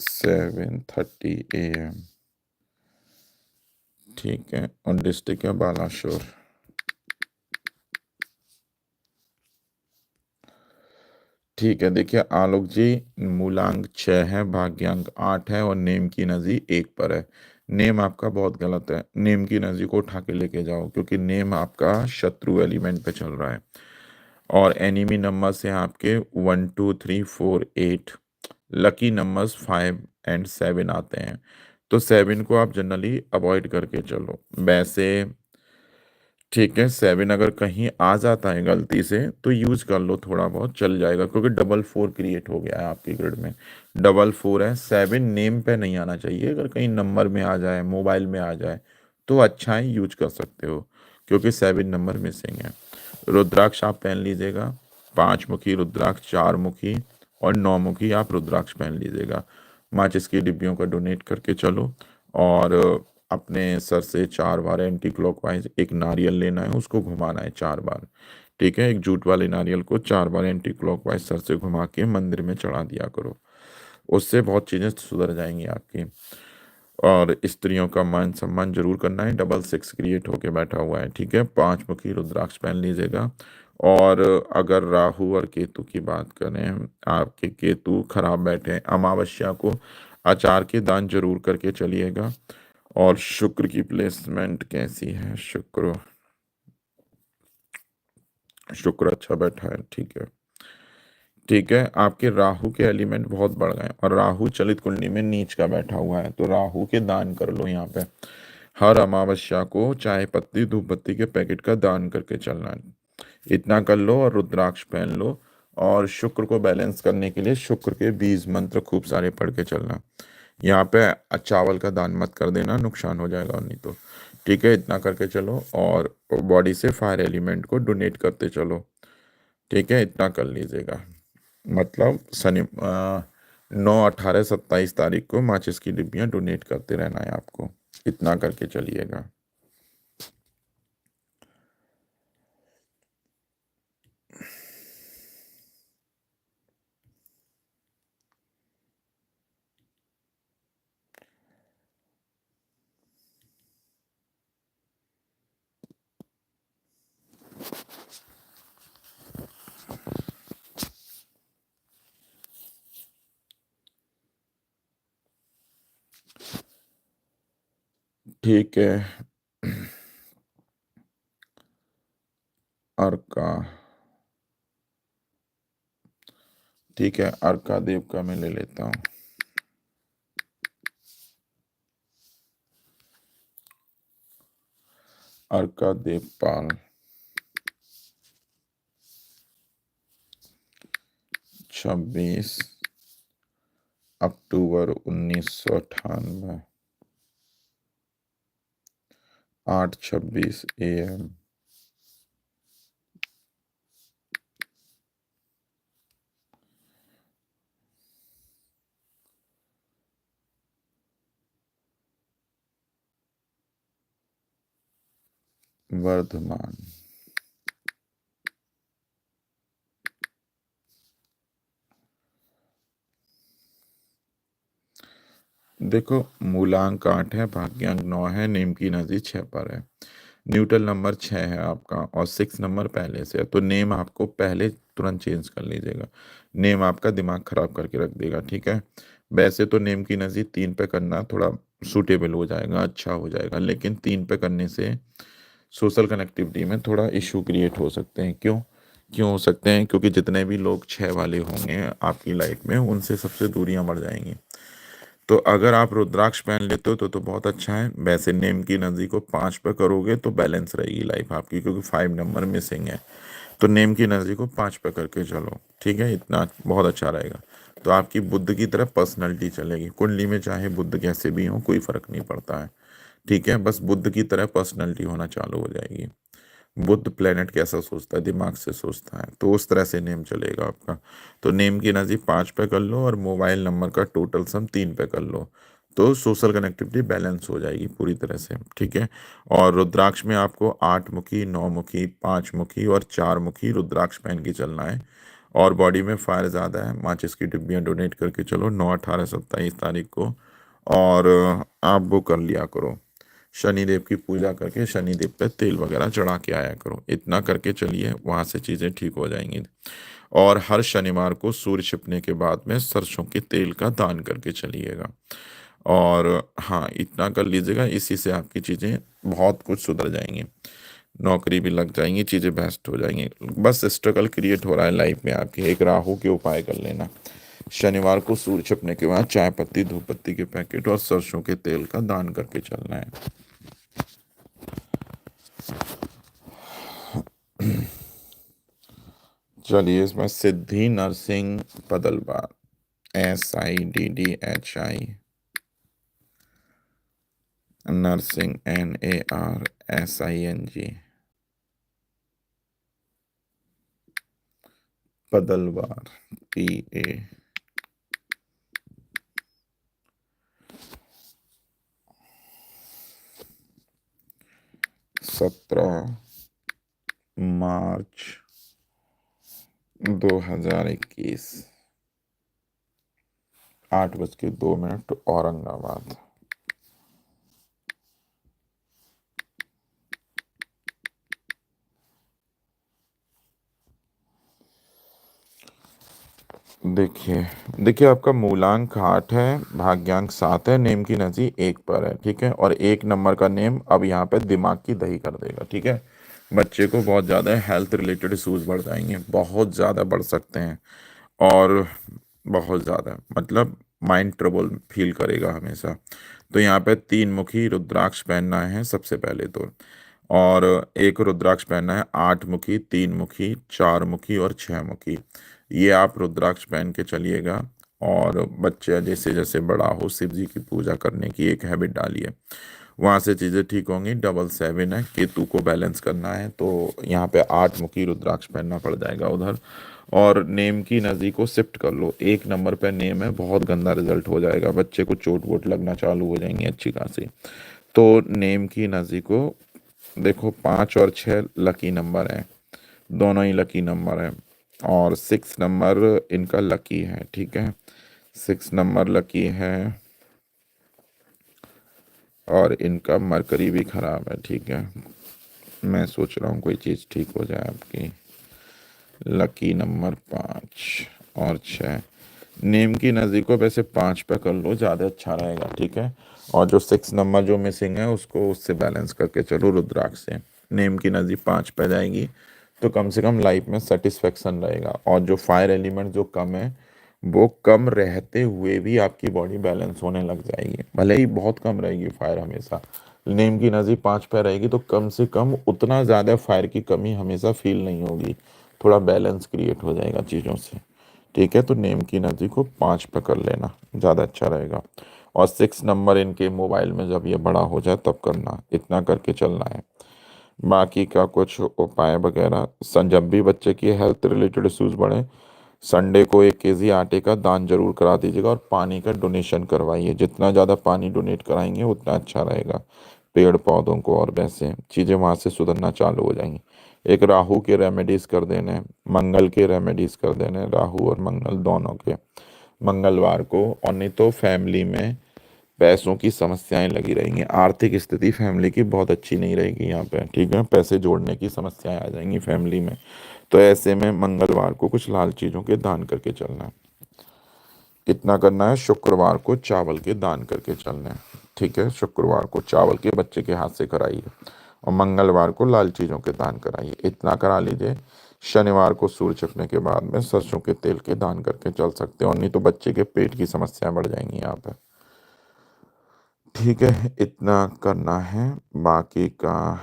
7:30 AM। ठीक है, और डिस्ट्रिक्ट है बालासोर। ठीक है, देखिए आलोक जी, मूलांक 6 है, भाग्यांक 8 है और नेम की नज़ी 1 पर है। नेम आपका बहुत गलत है, नेम की नज़ी को उठा के लेके जाओ, क्योंकि नेम आपका शत्रु एलिमेंट पे चल रहा है। और एनिमी नंबर्स हैं आपके 1 2 3 4 8। लकी नंबर्स 5 एंड 7 आते हैं। तो 7 को आप जनरली अवॉइड करके चलो। वैसे ठीक है, 7 अगर कहीं आ जाता है गलती से तो यूज कर लो, थोड़ा बहुत चल जाएगा, क्योंकि 4 क्रिएट हो गया है आपकी ग्रिड में। 4 है, 7 नेम पे नहीं आना चाहिए। अगर कहीं नंबर में आ जाए, मोबाइल में आ जाए, तो अच्छा ही यूज कर सकते हो, क्योंकि 7 नंबर मिसिंग है। रुद्राक्ष आप पहन लीजिएगा, 5 मुखी रुद्राक्ष, 4 मुखी और 9 मुखी आप रुद्राक्ष पहन लीजिएगा। माचिस की डिब्बियों का डोनेट करके चलो। और अपने सर से 4 बार एंटी क्लॉकवाइज एक नारियल लेना है, उसको घुमाना है 4 बार। ठीक है, एक जूट वाले नारियल को 4 बार एंटी क्लॉकवाइज सर से घुमा के मंदिर में चढ़ा दिया करो। उससे बहुत चीज़ें सुधर जाएंगी आपकी। और स्त्रियों का मान सम्मान जरूर करना है। 666 क्रिएट होके बैठा हुआ है। ठीक है, 5 मुखी रुद्राक्ष पहन लीजिएगा। और अगर राहु और केतु की बात करें, आपके केतु खराब बैठे हैं, अमावस्या को अचार के दान जरूर करके चलिएगा। और शुक्र की प्लेसमेंट कैसी है? शुक्र शुक्र अच्छा बैठा है। ठीक है, ठीक है, आपके राहु के एलिमेंट बहुत बढ़ गए और राहु चलित कुंडली में नीच का बैठा हुआ है, तो राहु के दान कर लो यहाँ पे। हर अमावस्या को चाय पत्ती धूप बत्ती के पैकेट का दान करके चलना है। इतना कर लो और रुद्राक्ष पहन लो। और शुक्र को बैलेंस करने के लिए शुक्र के 20 मंत्र खूब सारे पढ़ के चलना। यहाँ पे चावल का दान मत कर देना, नुकसान हो जाएगा और नहीं तो। ठीक है, इतना करके चलो और बॉडी से फायर एलिमेंट को डोनेट करते चलो। ठीक है, इतना कर लीजिएगा। मतलब 9 18 27 तारीख को माचिस की डिब्बियाँ डोनेट करते रहना है आपको। इतना करके चलिएगा। ठीक है, अर्का। ठीक है, अर्का देव का मैं ले लेता हूँ। अर्का देवपाल, 26 अक्टूबर 1998, 8:26 AM। वर्धमान। देखो, मूलांक 8 है, भाग्यांक 9 है, नेम की नज़ी 6 पर है। न्यूट्रल नंबर 6 है आपका और 6 नंबर पहले से है, तो नेम आपको पहले तुरंत चेंज कर लीजिएगा। नेम आपका दिमाग खराब करके रख देगा। ठीक है, वैसे तो नेम की नज़ी 3 पे करना थोड़ा सूटेबल हो जाएगा, अच्छा हो जाएगा, लेकिन 3 पे करने से सोशल कनेक्टिविटी में थोड़ा इशू क्रिएट हो सकते हैं। क्यों क्यों हो सकते हैं? क्योंकि जितने भी लोग 6 वाले होंगे आपकी लाइफ में, उनसे सबसे दूरियां बढ़ जाएंगी। तो अगर आप रुद्राक्ष पहन लेते हो तो बहुत अच्छा है। वैसे नेम की नज़ी को 5 पे करोगे तो बैलेंस रहेगी लाइफ आपकी, क्योंकि 5 नंबर मिसिंग है। तो नेम की नज़ी को 5 पे करके चलो। ठीक है, इतना बहुत अच्छा रहेगा। तो आपकी बुद्ध की तरफ पर्सनैलिटी चलेगी। कुंडली में चाहे बुद्ध कैसे भी हो, कोई फर्क नहीं पड़ता है। ठीक है, बस बुद्ध की तरह पर्सनैलिटी होना चालू हो जाएगी। बुद्ध प्लेनेट कैसा सोचता है, दिमाग से सोचता है, तो उस तरह से नेम चलेगा आपका। तो नेम की एनर्जी 5 पे कर लो और मोबाइल नंबर का टोटल सम 3 पे कर लो, तो सोशल कनेक्टिविटी बैलेंस हो जाएगी पूरी तरह से। ठीक है, और रुद्राक्ष में आपको 8 मुखी, 9 मुखी, 5 मुखी और 4 मुखी रुद्राक्ष पहन के चलना है। और बॉडी में फायर ज़्यादा है, माचिस की डिब्बियाँ डोनेट करके चलो 9, 18, 27 तारीख को। और आप वो कर लिया करो, शनिदेव की पूजा करके शनिदेव पे तेल वगैरह चढ़ा के आया करो। इतना करके चलिए, वहाँ से चीज़ें ठीक हो जाएंगी। और हर शनिवार को सूर्य छिपने के बाद में सरसों के तेल का दान करके चलिएगा। और हाँ, इतना कर लीजिएगा, इसी से आपकी चीज़ें बहुत कुछ सुधर जाएंगी, नौकरी भी लग जाएंगी, चीज़ें बेस्ट हो जाएंगी। बस स्ट्रगल क्रिएट हो रहा है लाइफ में आपके, एक राहु के उपाय कर लेना। शनिवार को सूर्य छिपने के बाद चाय पत्ती, धूप पत्ती के पैकेट और सरसों के तेल का दान करके चलना है। चलिए, इसमें सिद्धि Narasimha पदलबार, SIDDHI, Narasimha NARSING, पदलबार PA। 17 मार्च 2021, 8:02, औरंगाबाद। देखिए देखिए, आपका मूलांक 8 है, भाग्यांक 7 है, नेम की नज़ी 1 पर है, ठीक है। और 1 नंबर का नेम अब यहाँ पे दिमाग की दही कर देगा, ठीक है। बच्चे को बहुत ज़्यादा हेल्थ रिलेटेड इश्यूज बढ़ जाएंगे, बहुत ज़्यादा बढ़ सकते हैं। और बहुत ज़्यादा मतलब माइंड ट्रबल फील करेगा हमेशा। तो यहाँ पे 3 मुखी रुद्राक्ष पहनना है सबसे पहले तो। और एक रुद्राक्ष पहनना है 8 मुखी, 3 मुखी, 4 मुखी और 6 मुखी। ये आप रुद्राक्ष पहन के चलिएगा। और बच्चे जैसे जैसे बड़ा हो, शिव जी की पूजा करने की एक हैबिट डालिए, वहाँ से चीज़ें ठीक होंगी। 777 है, केतु को बैलेंस करना है, तो यहाँ पे 8 मुखी रुद्राक्ष पहनना पड़ जाएगा उधर। और नेम की नज़ी को शिफ्ट कर लो, 1 नंबर पे नेम है, बहुत गंदा रिजल्ट हो जाएगा, बच्चे को चोट वोट लगना चालू हो जाएंगी अच्छी खासी। तो नेम की नज़ी को देखो, 5 और 6 लकी नंबर हैं, दोनों ही लकी नंबर हैं। और 6 नंबर इनका लकी है, ठीक है, 6 नंबर लकी है। और इनका मरकरी भी खराब है, ठीक है। मैं सोच रहा हूँ कोई चीज़ ठीक हो जाए आपकी। लकी नंबर 5 और 6, नेम की नज़दीक को वैसे 5 पे कर लो, ज़्यादा अच्छा रहेगा, ठीक है। और जो 6 नंबर जो मिसिंग है उसको उससे बैलेंस करके चलो रुद्राक्ष से। नेम की नज़दीक 5 पे जाएगी तो कम से कम लाइफ में सेटिस्फेक्शन रहेगा। और जो फायर एलिमेंट जो कम है, वो कम रहते हुए भी आपकी बॉडी बैलेंस होने लग जाएगी, भले ही बहुत कम रहेगी फायर हमेशा। नेम की नज़दीक 5 पे रहेगी तो कम से कम उतना ज़्यादा फायर की कमी हमेशा फील नहीं होगी, थोड़ा बैलेंस क्रिएट हो जाएगा चीज़ों से, ठीक है। तो नेम की नज़ी को 5 पे कर लेना, ज़्यादा अच्छा रहेगा। और 6 नंबर इनके मोबाइल में जब ये बड़ा हो जाए तब करना, इतना करके चलना है। बाकी का कुछ उपाय वगैरह, जब भी बच्चे की हेल्थ रिलेटेड इश्यूज बढ़े, संडे को 1 केजी आटे का दान जरूर करा दीजिएगा। और पानी का डोनेशन करवाइए, जितना ज़्यादा पानी डोनेट कराएंगे उतना अच्छा रहेगा पेड़ पौधों को, और वैसे चीज़ें वहाँ से सुधरना चालू हो जाएंगी। एक राहु के रेमेडीज कर देने, मंगल के रेमेडीज कर देने, राहु और मंगल दोनों के, मंगलवार को। और नहीं तो फैमिली में पैसों की समस्याएं लगी रहेंगी, आर्थिक स्थिति फैमिली की बहुत अच्छी नहीं रहेगी यहाँ पे, ठीक है। पैसे जोड़ने की समस्याएं आ जाएंगी फैमिली में। तो ऐसे में मंगलवार को कुछ लाल चीज़ों के दान करके चलना है। कितना करना है, शुक्रवार को चावल के दान करके चलना है, ठीक है। शुक्रवार को चावल के बच्चे के हाथ से कराइए और मंगलवार को लाल चीज़ों के दान कराइए, इतना करा लीजिए। शनिवार को सूर्य छिपने के बाद में सरसों के तेल के दान करके चल सकते हैं, और नहीं तो बच्चे के पेट की समस्याएं बढ़ जाएंगी यहाँ पर, ठीक है। इतना करना है, बाकी का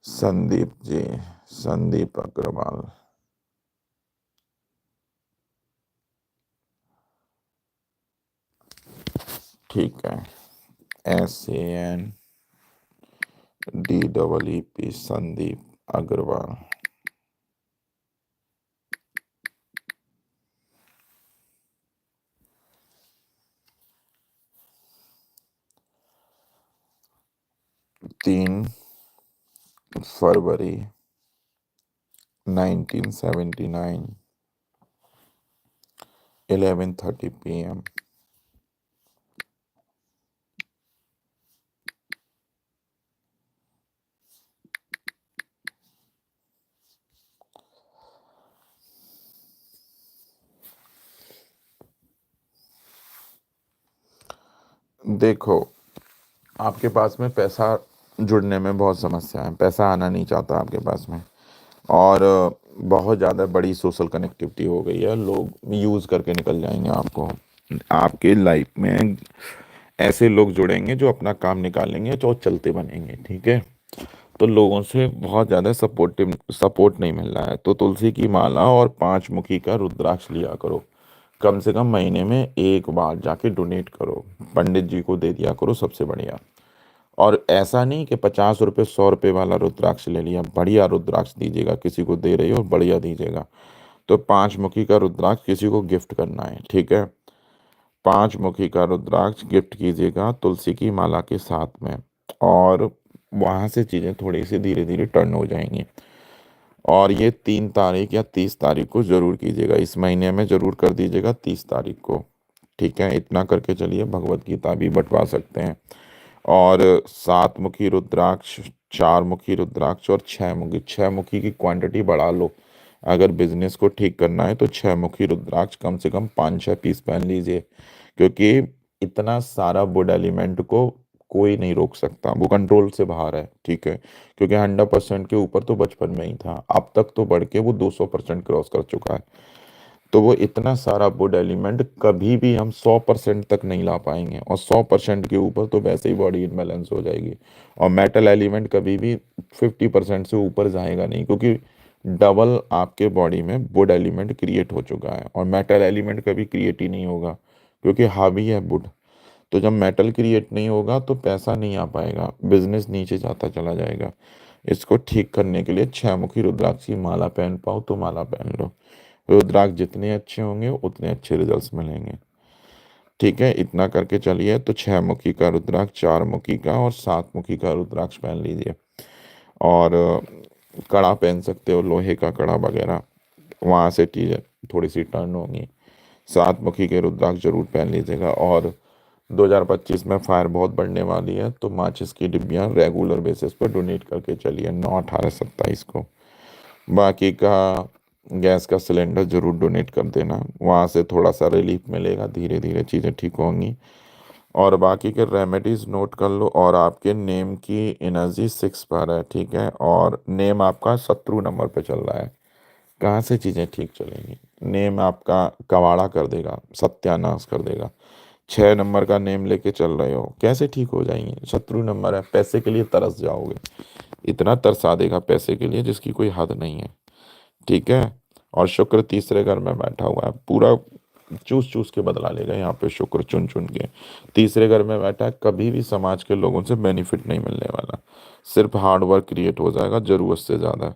संदीप जी, संदीप अग्रवाल, ठीक है, SANDEEP, संदीप अग्रवाल। तीन फरवरी 1979, 11:30 p.m. देखो, आपके पास में पैसा जुड़ने में बहुत समस्या है, पैसा आना नहीं चाहता आपके पास में। और बहुत ज़्यादा बड़ी सोशल कनेक्टिविटी हो गई है, लोग यूज़ करके निकल जाएंगे आपको। आपके लाइफ में ऐसे लोग जुड़ेंगे जो अपना काम निकालेंगे, जो चलते बनेंगे, ठीक है। तो लोगों से बहुत ज़्यादा सपोर्ट नहीं मिल रहा है, तो तुलसी की माला और 5 मुखी का रुद्राक्ष लिया करो। कम से कम महीने में एक बार जाके डोनेट करो, पंडित जी को दे दिया करो, सबसे बढ़िया। और ऐसा नहीं कि 50 रुपये 100 रुपये वाला रुद्राक्ष ले लिया, बढ़िया रुद्राक्ष दीजिएगा, किसी को दे रही हो बढ़िया दीजिएगा। तो 5 मुखी का रुद्राक्ष किसी को गिफ्ट करना है, ठीक है। 5 मुखी का रुद्राक्ष गिफ्ट कीजिएगा तुलसी की माला के साथ में। और वहाँ से चीज़ें थोड़ी सी धीरे धीरे टर्न हो जाएंगी। और ये 3 तारीख या 30 तारीख को ज़रूर कीजिएगा, इस महीने में ज़रूर कर दीजिएगा 30 तारीख को, ठीक है। इतना करके चलिए, भगवत गीता भी बंटवा सकते हैं। और 7 मुखी रुद्राक्ष, 4 मुखी रुद्राक्ष और 6 मुखी, 6 मुखी की क्वांटिटी बढ़ा लो। अगर बिजनेस को ठीक करना है तो 6 मुखी रुद्राक्ष कम से कम 5-6 पीस पहन लीजिए, क्योंकि इतना सारा वुड एलिमेंट को कोई नहीं रोक सकता, वो कंट्रोल से बाहर है, ठीक है। क्योंकि 100% के ऊपर तो बचपन में ही था, अब तक तो बढ़ के वो 200% क्रॉस कर चुका है। तो वो इतना सारा वुड एलिमेंट कभी भी हम 100% तक नहीं ला पाएंगे, और 100% के ऊपर तो वैसे ही बॉडी इम्बैलेंस हो जाएगी। और मेटल एलिमेंट कभी भी 50% से ऊपर जाएगा नहीं, क्योंकि डबल आपके बॉडी में वुड एलिमेंट क्रिएट हो चुका है, और मेटल एलिमेंट कभी क्रिएट ही नहीं होगा, क्योंकि हावी है वुड। तो जब मेटल क्रिएट नहीं होगा तो पैसा नहीं आ पाएगा, बिजनेस नीचे जाता चला जाएगा। इसको ठीक करने के लिए 6 मुखी रुद्राक्ष की माला पहन पाओ तो माला पहन लो। रुद्राक्ष जितने अच्छे होंगे उतने अच्छे रिजल्ट्स मिलेंगे, ठीक है। इतना करके चलिए, तो 6 मुखी का रुद्राक्ष, 4 मुखी का और 7 मुखी का रुद्राक्ष पहन लीजिए। और कड़ा पहन सकते हो, लोहे का कड़ा वगैरह, वहाँ से चीज़ें थोड़ी सी टर्न होंगी। 7 मुखी के रुद्राक्ष जरूर पहन लीजिएगा। और 2025 में फायर बहुत बढ़ने वाली है, तो माचिस की डिब्बियाँ रेगुलर बेसिस पर डोनेट करके चलिए, 9, 18, 27 को। बाकी का गैस का सिलेंडर जरूर डोनेट कर देना, वहाँ से थोड़ा सा रिलीफ मिलेगा, धीरे धीरे चीज़ें ठीक होंगी। और बाकी के रेमेडीज नोट कर लो। और आपके नेम की एनर्जी 6 पर है, ठीक है। और नेम आपका शत्रु नंबर पे चल रहा है, कहाँ से चीज़ें ठीक चलेंगी। नेम आपका कवाड़ा कर देगा, सत्यानाश कर देगा। 6 नंबर का नेम लेके चल रहे हो, कैसे ठीक हो जाएंगे, शत्रु नंबर है, पैसे के लिए तरस जाओगे, इतना तरसा देगा पैसे के लिए जिसकी कोई हद नहीं है, ठीक है। और शुक्र तीसरे घर में बैठा हुआ है, पूरा चूस चूस के बदला लेगा यहाँ पे, शुक्र चुन चुन के तीसरे घर में बैठा है। कभी भी समाज के लोगों से बेनिफिट नहीं मिलने वाला, सिर्फ हार्ड वर्क क्रिएट हो जाएगा जरूरत से ज़्यादा।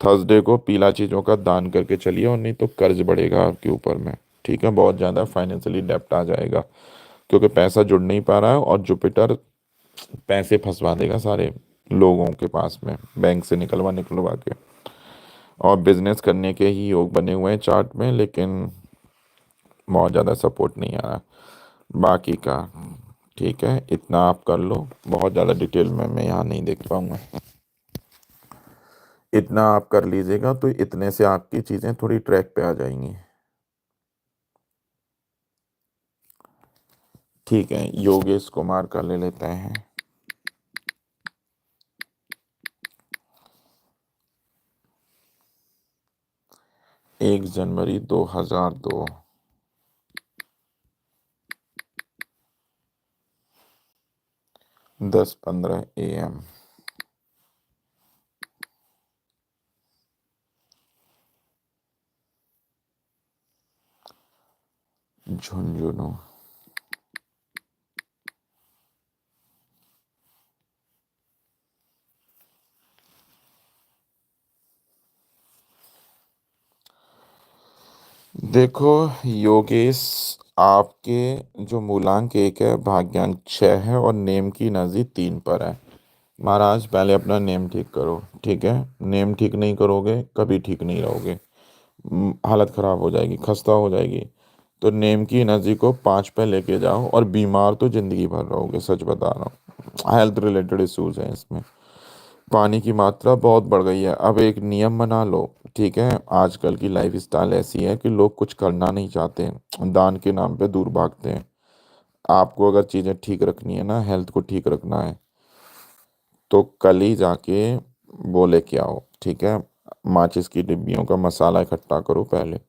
थर्सडे को पीला चीज़ों का दान करके चलिए, और नहीं तो कर्ज बढ़ेगा आपके ऊपर में, ठीक है। बहुत ज़्यादा फाइनेंशियली डेप्ट आ जाएगा, क्योंकि पैसा जुड़ नहीं पा रहा है, और जुपिटर पैसे फंसवा देगा सारे लोगों के पास में, बैंक से निकलवा निकलवा के। और बिजनेस करने के ही योग बने हुए हैं चार्ट में, लेकिन बहुत ज़्यादा सपोर्ट नहीं आ रहा बाकी का, ठीक है। इतना आप कर लो, बहुत ज़्यादा डिटेल में मैं यहाँ नहीं देख पाऊँगा। इतना आप कर लीजिएगा तो इतने से आपकी चीज़ें थोड़ी ट्रैक पे आ जाएंगी, ठीक है। योगेश कुमार का ले लेते हैं। 1 जनवरी 2002, 10:15 AM। झुंझुनू। देखो योगेश, आपके जो मूलांक 1 है, भाग्यांक 6 है, और नेम की एनर्जी 3 पर है। महाराज पहले अपना नेम ठीक करो, ठीक है। नेम ठीक नहीं करोगे कभी ठीक नहीं रहोगे। हालत खराब हो जाएगी, खस्ता हो जाएगी। तो नेम की एनर्जी को 5 पे लेके जाओ, और बीमार तो जिंदगी भर रहोगे, सच बता रहा हूँ। हेल्थ रिलेटेड इश्यूज हैं इसमें। पानी की मात्रा बहुत बढ़ गई है, अब एक नियम बना लो, ठीक है। आजकल की लाइफ स्टाइल ऐसी है कि लोग कुछ करना नहीं चाहते, दान के नाम पे दूर भागते हैं। आपको अगर चीज़ें ठीक रखनी है ना, हेल्थ को ठीक रखना है, तो कल ही जाके वो लेके आओ, ठीक है। माचिस की डिब्बियों का मसाला इकट्ठा करो पहले,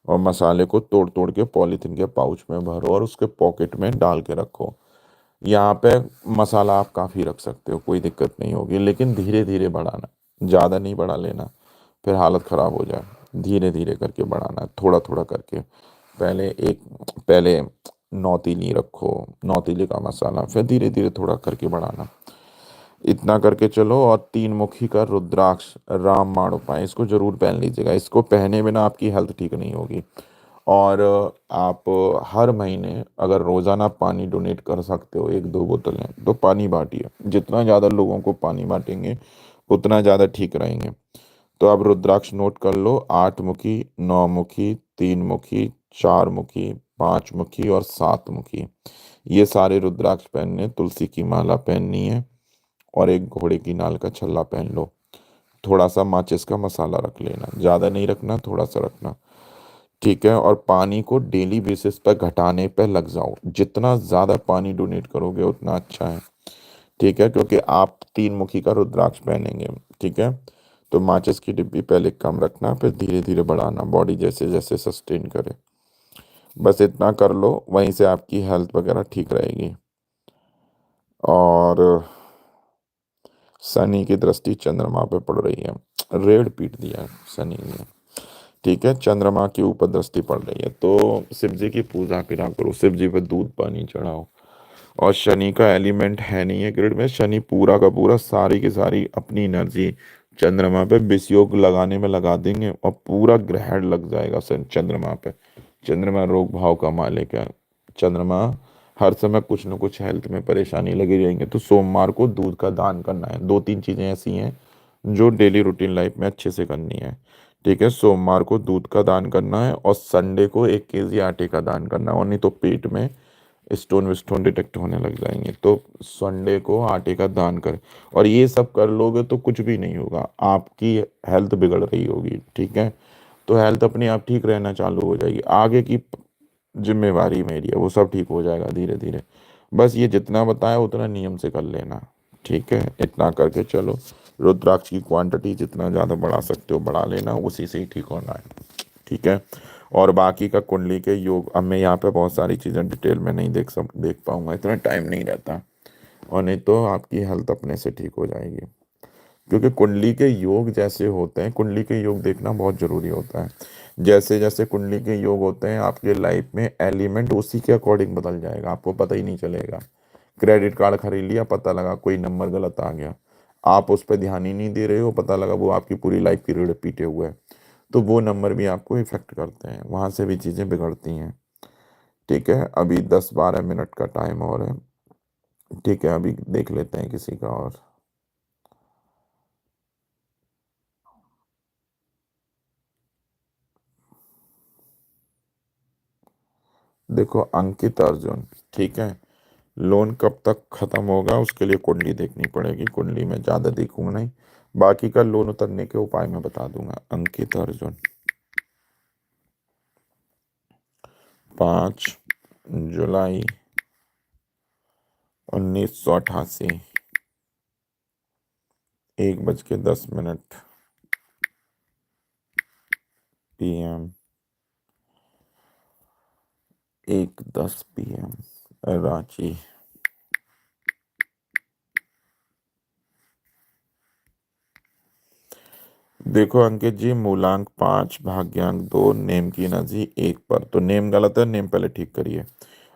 और मसाले को तोड़ तोड़ के पॉलीथीन के पाउच में भरो और उसके पॉकेट में डाल के रखो। यहाँ पे मसाला आप काफ़ी रख सकते हो, कोई दिक्कत नहीं होगी, लेकिन धीरे धीरे बढ़ाना, ज़्यादा नहीं बढ़ा लेना, फिर हालत ख़राब हो जाए। धीरे धीरे करके बढ़ाना, थोड़ा थोड़ा करके। पहले 9 तीली रखो, 9 तीली का मसाला, फिर धीरे धीरे थोड़ा करके बढ़ाना। इतना करके चलो। और 3 मुखी का रुद्राक्ष, राम माण उपाय, इसको जरूर पहन लीजिएगा। इसको पहने बिना आपकी हेल्थ ठीक नहीं होगी। और आप हर महीने अगर रोजाना पानी डोनेट कर सकते हो 1-2 बोतलें, तो पानी बांटिए। जितना ज़्यादा लोगों को पानी बांटेंगे उतना ज़्यादा ठीक रहेंगे। तो आप रुद्राक्ष नोट कर लो: 8 मुखी, 9 मुखी, 3 मुखी, 4 मुखी, 5 मुखी और 7 मुखी। ये सारे रुद्राक्ष पहनने, तुलसी की माला पहननी है, और एक घोड़े की नाल का छल्ला पहन लो। थोड़ा सा माचिस का मसाला रख लेना, ज़्यादा नहीं रखना, थोड़ा सा रखना, ठीक है। और पानी को डेली बेसिस पर घटाने पर लग जाओ। जितना ज़्यादा पानी डोनेट करोगे उतना अच्छा है, ठीक है। क्योंकि आप 3 मुखी का रुद्राक्ष पहनेंगे, ठीक है। तो माचिस की डिब्बी पहले कम रखना, फिर धीरे धीरे बढ़ाना, बॉडी जैसे जैसे सस्टेन करे। बस इतना कर लो, वहीं से आपकी हेल्थ वगैरह ठीक रहेगी। और शनि की दृष्टि चंद्रमा पे पड़ रही है, रेड पीट दिया शनि ने, ठीक है। चंद्रमा के ऊपर दृष्टि पड़ रही है, तो शिव जी की पूजा करा करो, शिव जी पे दूध पानी चढ़ाओ। और शनि का एलिमेंट है नहीं है ग्रिड में, शनि पूरा का पूरा सारी की सारी अपनी एनर्जी चंद्रमा पे विषयोग लगाने में लगा देंगे, और पूरा ग्रहण लग जाएगा चंद्रमा पे। चंद्रमा रोग भाव का मालिक है। चंद्रमा हर समय कुछ न कुछ हेल्थ में परेशानी लगी रहेंगे। तो सोमवार को दूध का दान करना है। 2-3 चीजें ऐसी हैं जो डेली रूटीन लाइफ में अच्छे से करनी है, ठीक है। सोमवार को दूध का दान करना है, और संडे को 1 केजी आटे का दान करना है, और नहीं तो पेट में स्टोन विस्टोन डिटेक्ट होने लग जाएंगे। तो संडे को आटे का दान करें। और ये सब कर लोगे तो कुछ भी नहीं होगा, आपकी हेल्थ बिगड़ रही होगी, ठीक है। तो हेल्थ अपने आप ठीक रहना चालू हो जाएगी। आगे की जिम्मेवारी मेरी है, वो सब ठीक हो जाएगा धीरे धीरे। बस ये जितना बताया उतना नियम से कर लेना, ठीक है। इतना करके चलो। रुद्राक्ष की क्वांटिटी जितना ज़्यादा बढ़ा सकते हो बढ़ा लेना, उसी से ही ठीक होना है, ठीक है। और बाकी का कुंडली के योग, अब मैं यहाँ पे बहुत सारी चीज़ें डिटेल में नहीं देख पाऊंगा, इतना टाइम नहीं रहता। और नहीं तो आपकी हेल्थ अपने से ठीक हो जाएगी। क्योंकि कुंडली के योग जैसे होते हैं, कुंडली के योग देखना बहुत ज़रूरी होता है। जैसे जैसे कुंडली के योग होते हैं आपके लाइफ में एलिमेंट उसी के अकॉर्डिंग बदल जाएगा, आपको पता ही नहीं चलेगा। क्रेडिट कार्ड खरीद लिया, पता लगा कोई नंबर गलत आ गया, आप उस पर ध्यान ही नहीं दे रहे हो, पता लगा वो आपकी पूरी लाइफ की रीढ़ पीटे हुए है। तो वो नंबर भी आपको इफेक्ट करते हैं, वहां से भी चीज़ें बिगड़ती हैं, ठीक है। अभी 10-12 मिनट का टाइम और है, ठीक है। अभी देख लेते हैं किसी का और। देखो, अंकित अर्जुन, ठीक है। लोन कब तक खत्म होगा उसके लिए कुंडली देखनी पड़ेगी, कुंडली में ज़्यादा देखूंगा नहीं। बाकी का लोन उतरने के उपाय मैं बता दूंगा। अंकित अर्जुन, 5 जुलाई 1988, 1:10 PM, 1:10 PM, रांची। देखो अंकित जी, मूलांक 5, भाग्यांक 2, नेम की एनर्जी 1 पर। तो नेम गलत है, नेम पहले ठीक करिए।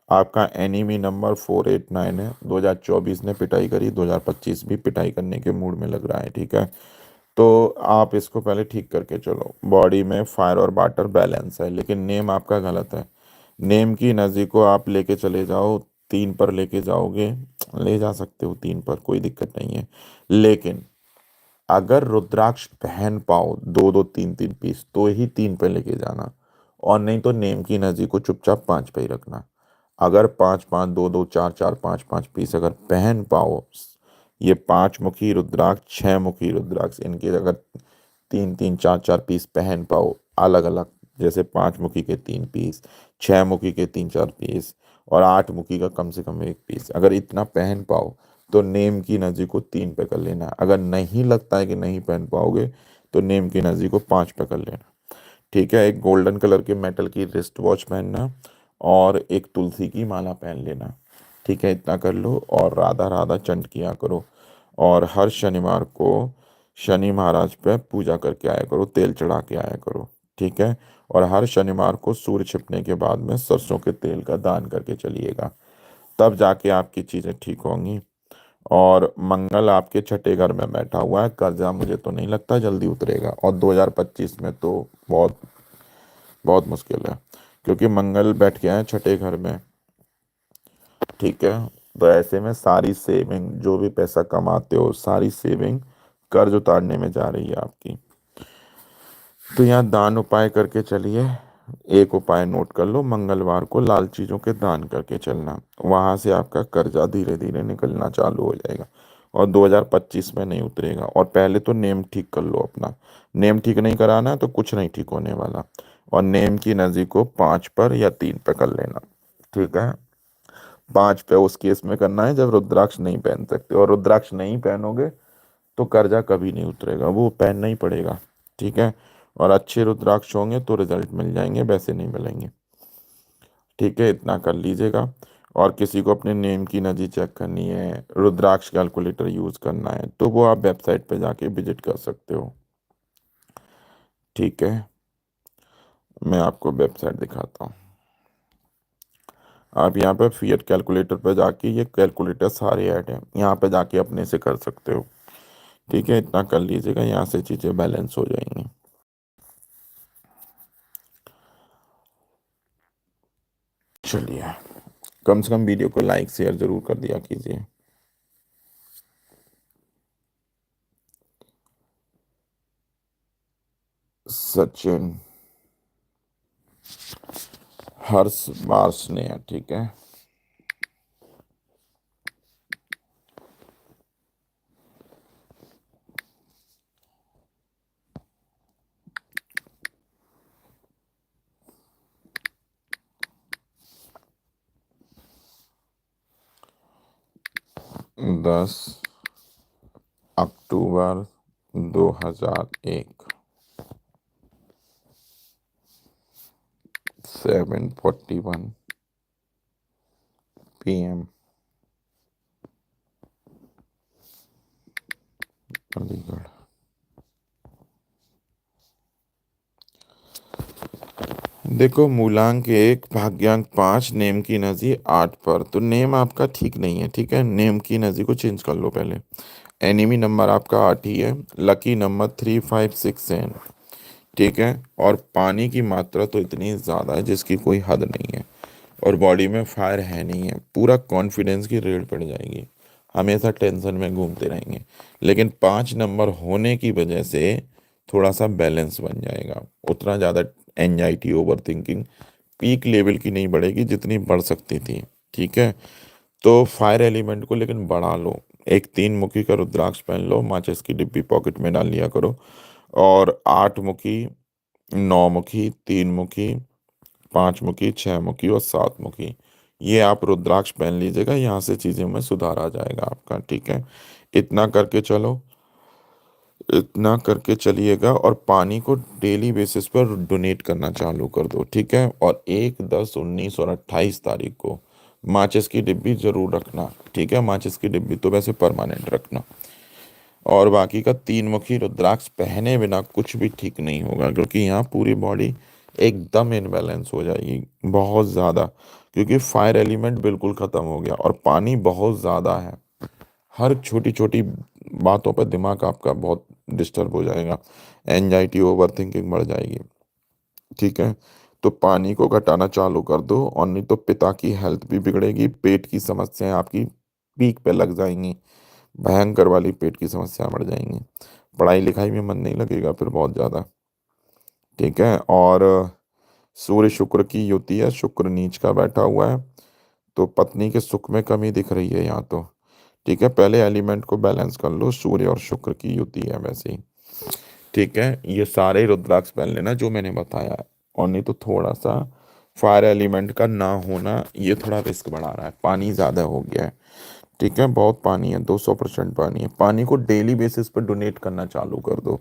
आपका एनीमी नंबर 489 है। 2024 ने पिटाई करी, 2025 भी पिटाई करने के मूड में लग रहा है, ठीक है। तो आप इसको पहले ठीक करके चलो। बॉडी में फायर और वाटर बैलेंस है, लेकिन नेम आपका गलत है। नेम की एनर्जी को आप लेके चले जाओ 3 पर लेके जाओगे, ले जा सकते हो 3 पर, कोई दिक्कत नहीं है। लेकिन अगर रुद्राक्ष पहन पाओ 2-2 3-3 पीस तो ही 3 पे लेके जाना, और नहीं तो नेम की एनर्जी को चुपचाप 5 पे ही रखना। अगर 5-5 2-2 4-4 5-5 पीस अगर पहन पाओ, ये 5 मुखी रुद्राक्ष 6 मुखी रुद्राक्ष, इनके अगर 3-3 4-4 पीस पहन पाओ अलग अलग, जैसे 5 मुखी के 3 पीस, 6 मुखी के 3-4 पीस, और 8 मुखी का कम से कम 1 पीस, अगर इतना पहन पाओ तो नेम की एनर्जी को 3 पे कर लेना। अगर नहीं लगता है कि नहीं पहन पाओगे तो नेम की एनर्जी को 5 पे कर लेना। ठीक है, एक गोल्डन कलर के मेटल की रिस्ट वॉच पहनना और एक तुलसी की माला पहन लेना। ठीक है, इतना कर लो और राधा राधा चंट किया करो। और हर शनिवार को शनि महाराज पे पूजा करके आया करो, तेल चढ़ा के आया करो। ठीक है, और हर शनिवार को सूर्य छिपने के बाद में सरसों के तेल का दान करके चलिएगा, तब जाके आपकी चीज़ें ठीक होंगी। और मंगल आपके छठे घर में बैठा हुआ है, कर्जा मुझे तो नहीं लगता जल्दी उतरेगा, और 2025 में तो बहुत बहुत मुश्किल है, क्योंकि मंगल बैठ गया है छठे घर में। ठीक है, तो ऐसे में सारी सेविंग, जो भी पैसा कमाते हो सारी सेविंग कर्ज उतारने में जा रही है आपकी। तो यहाँ दान उपाय करके चलिए। एक उपाय नोट कर लो, मंगलवार को लाल चीजों के दान करके चलना, वहां से आपका कर्जा धीरे धीरे निकलना चालू हो जाएगा और 2025 में नहीं उतरेगा। और पहले तो नेम ठीक कर लो अपना, नेम ठीक नहीं कराना है तो कुछ नहीं ठीक होने वाला। और नेम की एनर्जी को 5 पर या 3 पर कर लेना। ठीक है, 5 पे उस केस में करना है जब रुद्राक्ष नहीं पहन सकते, और रुद्राक्ष नहीं पहनोगे तो कर्जा कभी नहीं उतरेगा, वो पहनना ही पड़ेगा। ठीक है, और अच्छे रुद्राक्ष होंगे तो रिजल्ट मिल जाएंगे, वैसे नहीं मिलेंगे। ठीक है, इतना कर लीजिएगा। और किसी को अपने नेम की एनर्जी चेक करनी है, रुद्राक्ष कैलकुलेटर यूज करना है, तो वो आप वेबसाइट पे जाके विजिट कर सकते हो। ठीक है, मैं आपको वेबसाइट दिखाता हूँ। आप यहाँ पे फिएट कैलकुलेटर पे जाके, ये कैलकुलेटर सारे ऐड हैं, यहाँ पे जाके अपने से कर सकते हो। ठीक है, इतना कर लीजिएगा, यहाँ से चीज़ें बैलेंस हो जाएंगी। चलिए, कम से कम वीडियो को लाइक शेयर जरूर कर दिया कीजिए। सचिन, हर्ष, बार्स ने, ठीक है। दस अक्टूबर 2001, 7:41 PM, अलीगढ़। देखो, मूलांक 1 भाग्यांक 5, नेम की एनर्जी 8 पर, तो नेम आपका ठीक नहीं है। ठीक है, नेम की एनर्जी को चेंज कर लो पहले। एनिमी नंबर आपका 8 ही है, लकी नंबर 356 है। ठीक है, और पानी की मात्रा तो इतनी ज़्यादा है जिसकी कोई हद नहीं है, और बॉडी में फायर है नहीं है, पूरा कॉन्फिडेंस की रेड पड़ जाएगी, हमेशा टेंशन में घूमते रहेंगे। लेकिन 5 नंबर होने की वजह से थोड़ा सा बैलेंस बन जाएगा, उतना ज़्यादा anxiety over thinking peak level की नहीं बढ़ेगी जितनी बढ़ सकती थी। ठीक है, तो फायर एलिमेंट को लेकिन बढ़ा लो। एक 3 मुखी का रुद्राक्ष पहन लो, माचिस की डिब्बी पॉकेट में डाल लिया करो। और 8 मुखी, 9 मुखी, 3 मुखी, 5 मुखी, 6 मुखी और 7 मुखी, ये आप रुद्राक्ष पहन लीजिएगा, यहाँ से चीज़ें में सुधार आ जाएगा आपका। ठीक है, इतना करके चलो, इतना करके चलिएगा। और पानी को डेली बेसिस पर डोनेट करना चालू कर दो। ठीक है, और 1, 10, 19 और 28 तारीख को माचिस की डिब्बी जरूर रखना। ठीक है, माचिस की डिब्बी तो वैसे परमानेंट रखना। और बाकी का 3 मुखी रुद्राक्ष पहने बिना कुछ भी ठीक नहीं होगा, क्योंकि यहाँ पूरी बॉडी एकदम इनबैलेंस हो जाएगी बहुत ज़्यादा, क्योंकि फायर एलिमेंट बिल्कुल ख़त्म हो गया और पानी बहुत ज़्यादा है। हर छोटी छोटी बातों पर दिमाग आपका बहुत डिस्टर्ब हो जाएगा, एंजाइटी ओवर थिंकिंग बढ़ जाएगी। ठीक है, तो पानी को घटाना चालू कर दो और नहीं तो पिता की हेल्थ भी बिगड़ेगी, पेट की समस्याएँ आपकी पीक पे लग जाएँगी, भयंकर वाली पेट की समस्या बढ़ जाएँगी। पढ़ाई-लिखाई में मन नहीं लगेगा फिर बहुत ज़्यादा, ठीक है? और सूर्य शुक्र की युति है, शुक्र नीच का बैठा हुआ है, तो पत्नी के सुख में कमी दिख रही है यहाँ तो, ठीक है? पहले एलिमेंट को बैलेंस कर लो, सूर्य और शुक्र की युति है वैसे ही, ठीक है? ये सारे रुद्राक्ष पहन लेना जो मैंने बताया है और नहीं तो थोड़ा-सा फायर एलिमेंट का ना होना, ये थोड़ा रिस्क बढ़ा रहा है, पानी ज़्यादा हो गया है, ठीक है? बहुत पानी है, 200% पानी है। पानी को डेली बेसिस पे डोनेट करना चालू कर दो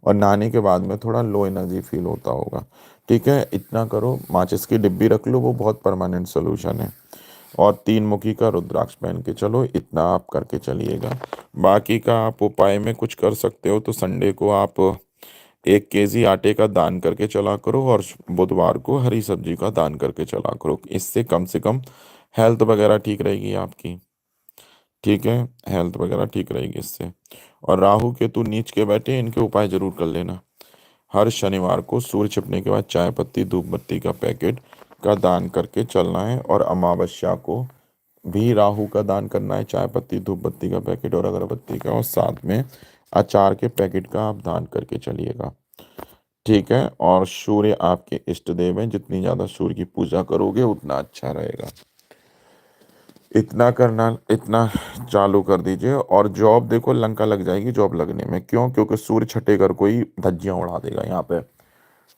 और नहाने के बाद में थोड़ा लो एनर्जी फ़ील होता होगा, ठीक है? इतना करो, माचिस की डिब्बी रख लो, वो बहुत परमानेंट सॉल्यूशन है और 3 मुखी का रुद्राक्ष पहन के चलो, इतना आप करके चलिएगा। बाकी का आप उपाय में कुछ कर सकते हो तो संडे को आप 1 केजी आटे का दान करके चला करो और बुधवार को हरी सब्जी का दान करके चला करो। इससे कम से कम हेल्थ वगैरह ठीक रहेगी आपकी, ठीक है? हेल्थ वगैरह ठीक रहेगी इससे। और राहु केतु नीच के बैठे, इनके उपाय ज़रूर कर लेना। हर शनिवार को सूर्य छिपने के बाद चाय पत्ती धूप बत्ती का पैकेट का दान करके चलना है और अमावस्या को भी राहु का दान करना है, चाय पत्ती धूप बत्ती का पैकेट और अगरबत्ती का, और साथ में अचार के पैकेट का आप दान करके चलिएगा, ठीक है? और सूर्य आपके इष्ट देव हैं, जितनी ज़्यादा सूर्य की पूजा करोगे उतना अच्छा रहेगा। इतना करना, इतना चालू कर दीजिए। और जॉब देखो लंका लग जाएगी जॉब लगने में, क्यों? क्योंकि सूर्य छठे घर को ही धज्जियां उड़ा देगा यहाँ पे।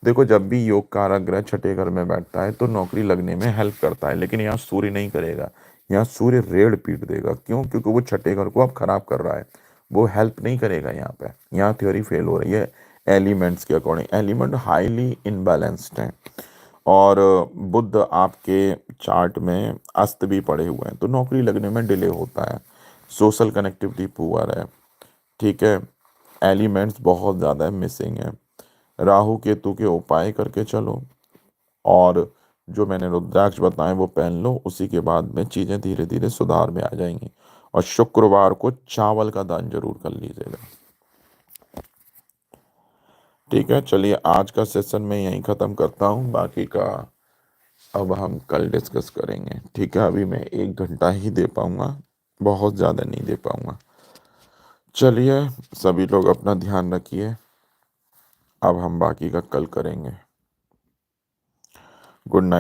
देखो जब भी योग कारक ग्रह छठे घर में बैठता है तो नौकरी लगने में हेल्प करता है, लेकिन यहाँ सूर्य नहीं करेगा, यहाँ सूर्य रेड़ पीट देगा। क्यों? क्योंकि वो छठे घर को अब खराब कर रहा है, वो हेल्प नहीं करेगा यहाँ पे। यहाँ थ्योरी फेल हो रही है एलिमेंट्स के अकॉर्डिंग। एलिमेंट हाईली इनबैलेंस्ड हैं और बुध आपके चार्ट में अस्त भी पड़े हुए हैं, तो नौकरी लगने में डिले होता है, सोशल कनेक्टिविटी पुअर है, ठीक है? एलिमेंट्स बहुत ज़्यादा मिसिंग है। राहु केतु के उपाय करके चलो और जो मैंने रुद्राक्ष बताए वो पहन लो, उसी के बाद में चीज़ें धीरे धीरे सुधार में आ जाएंगी। और शुक्रवार को चावल का दान जरूर कर लीजिएगा, ठीक है? चलिए आज का सेशन मैं यहीं ख़त्म करता हूँ, बाकी का अब हम कल डिस्कस करेंगे, ठीक है? अभी मैं 1 घंटा ही दे पाऊँगा, बहुत ज़्यादा नहीं दे पाऊँगा। चलिए, सभी लोग अपना ध्यान रखिए, अब हम बाकी का कल करेंगे। Good night.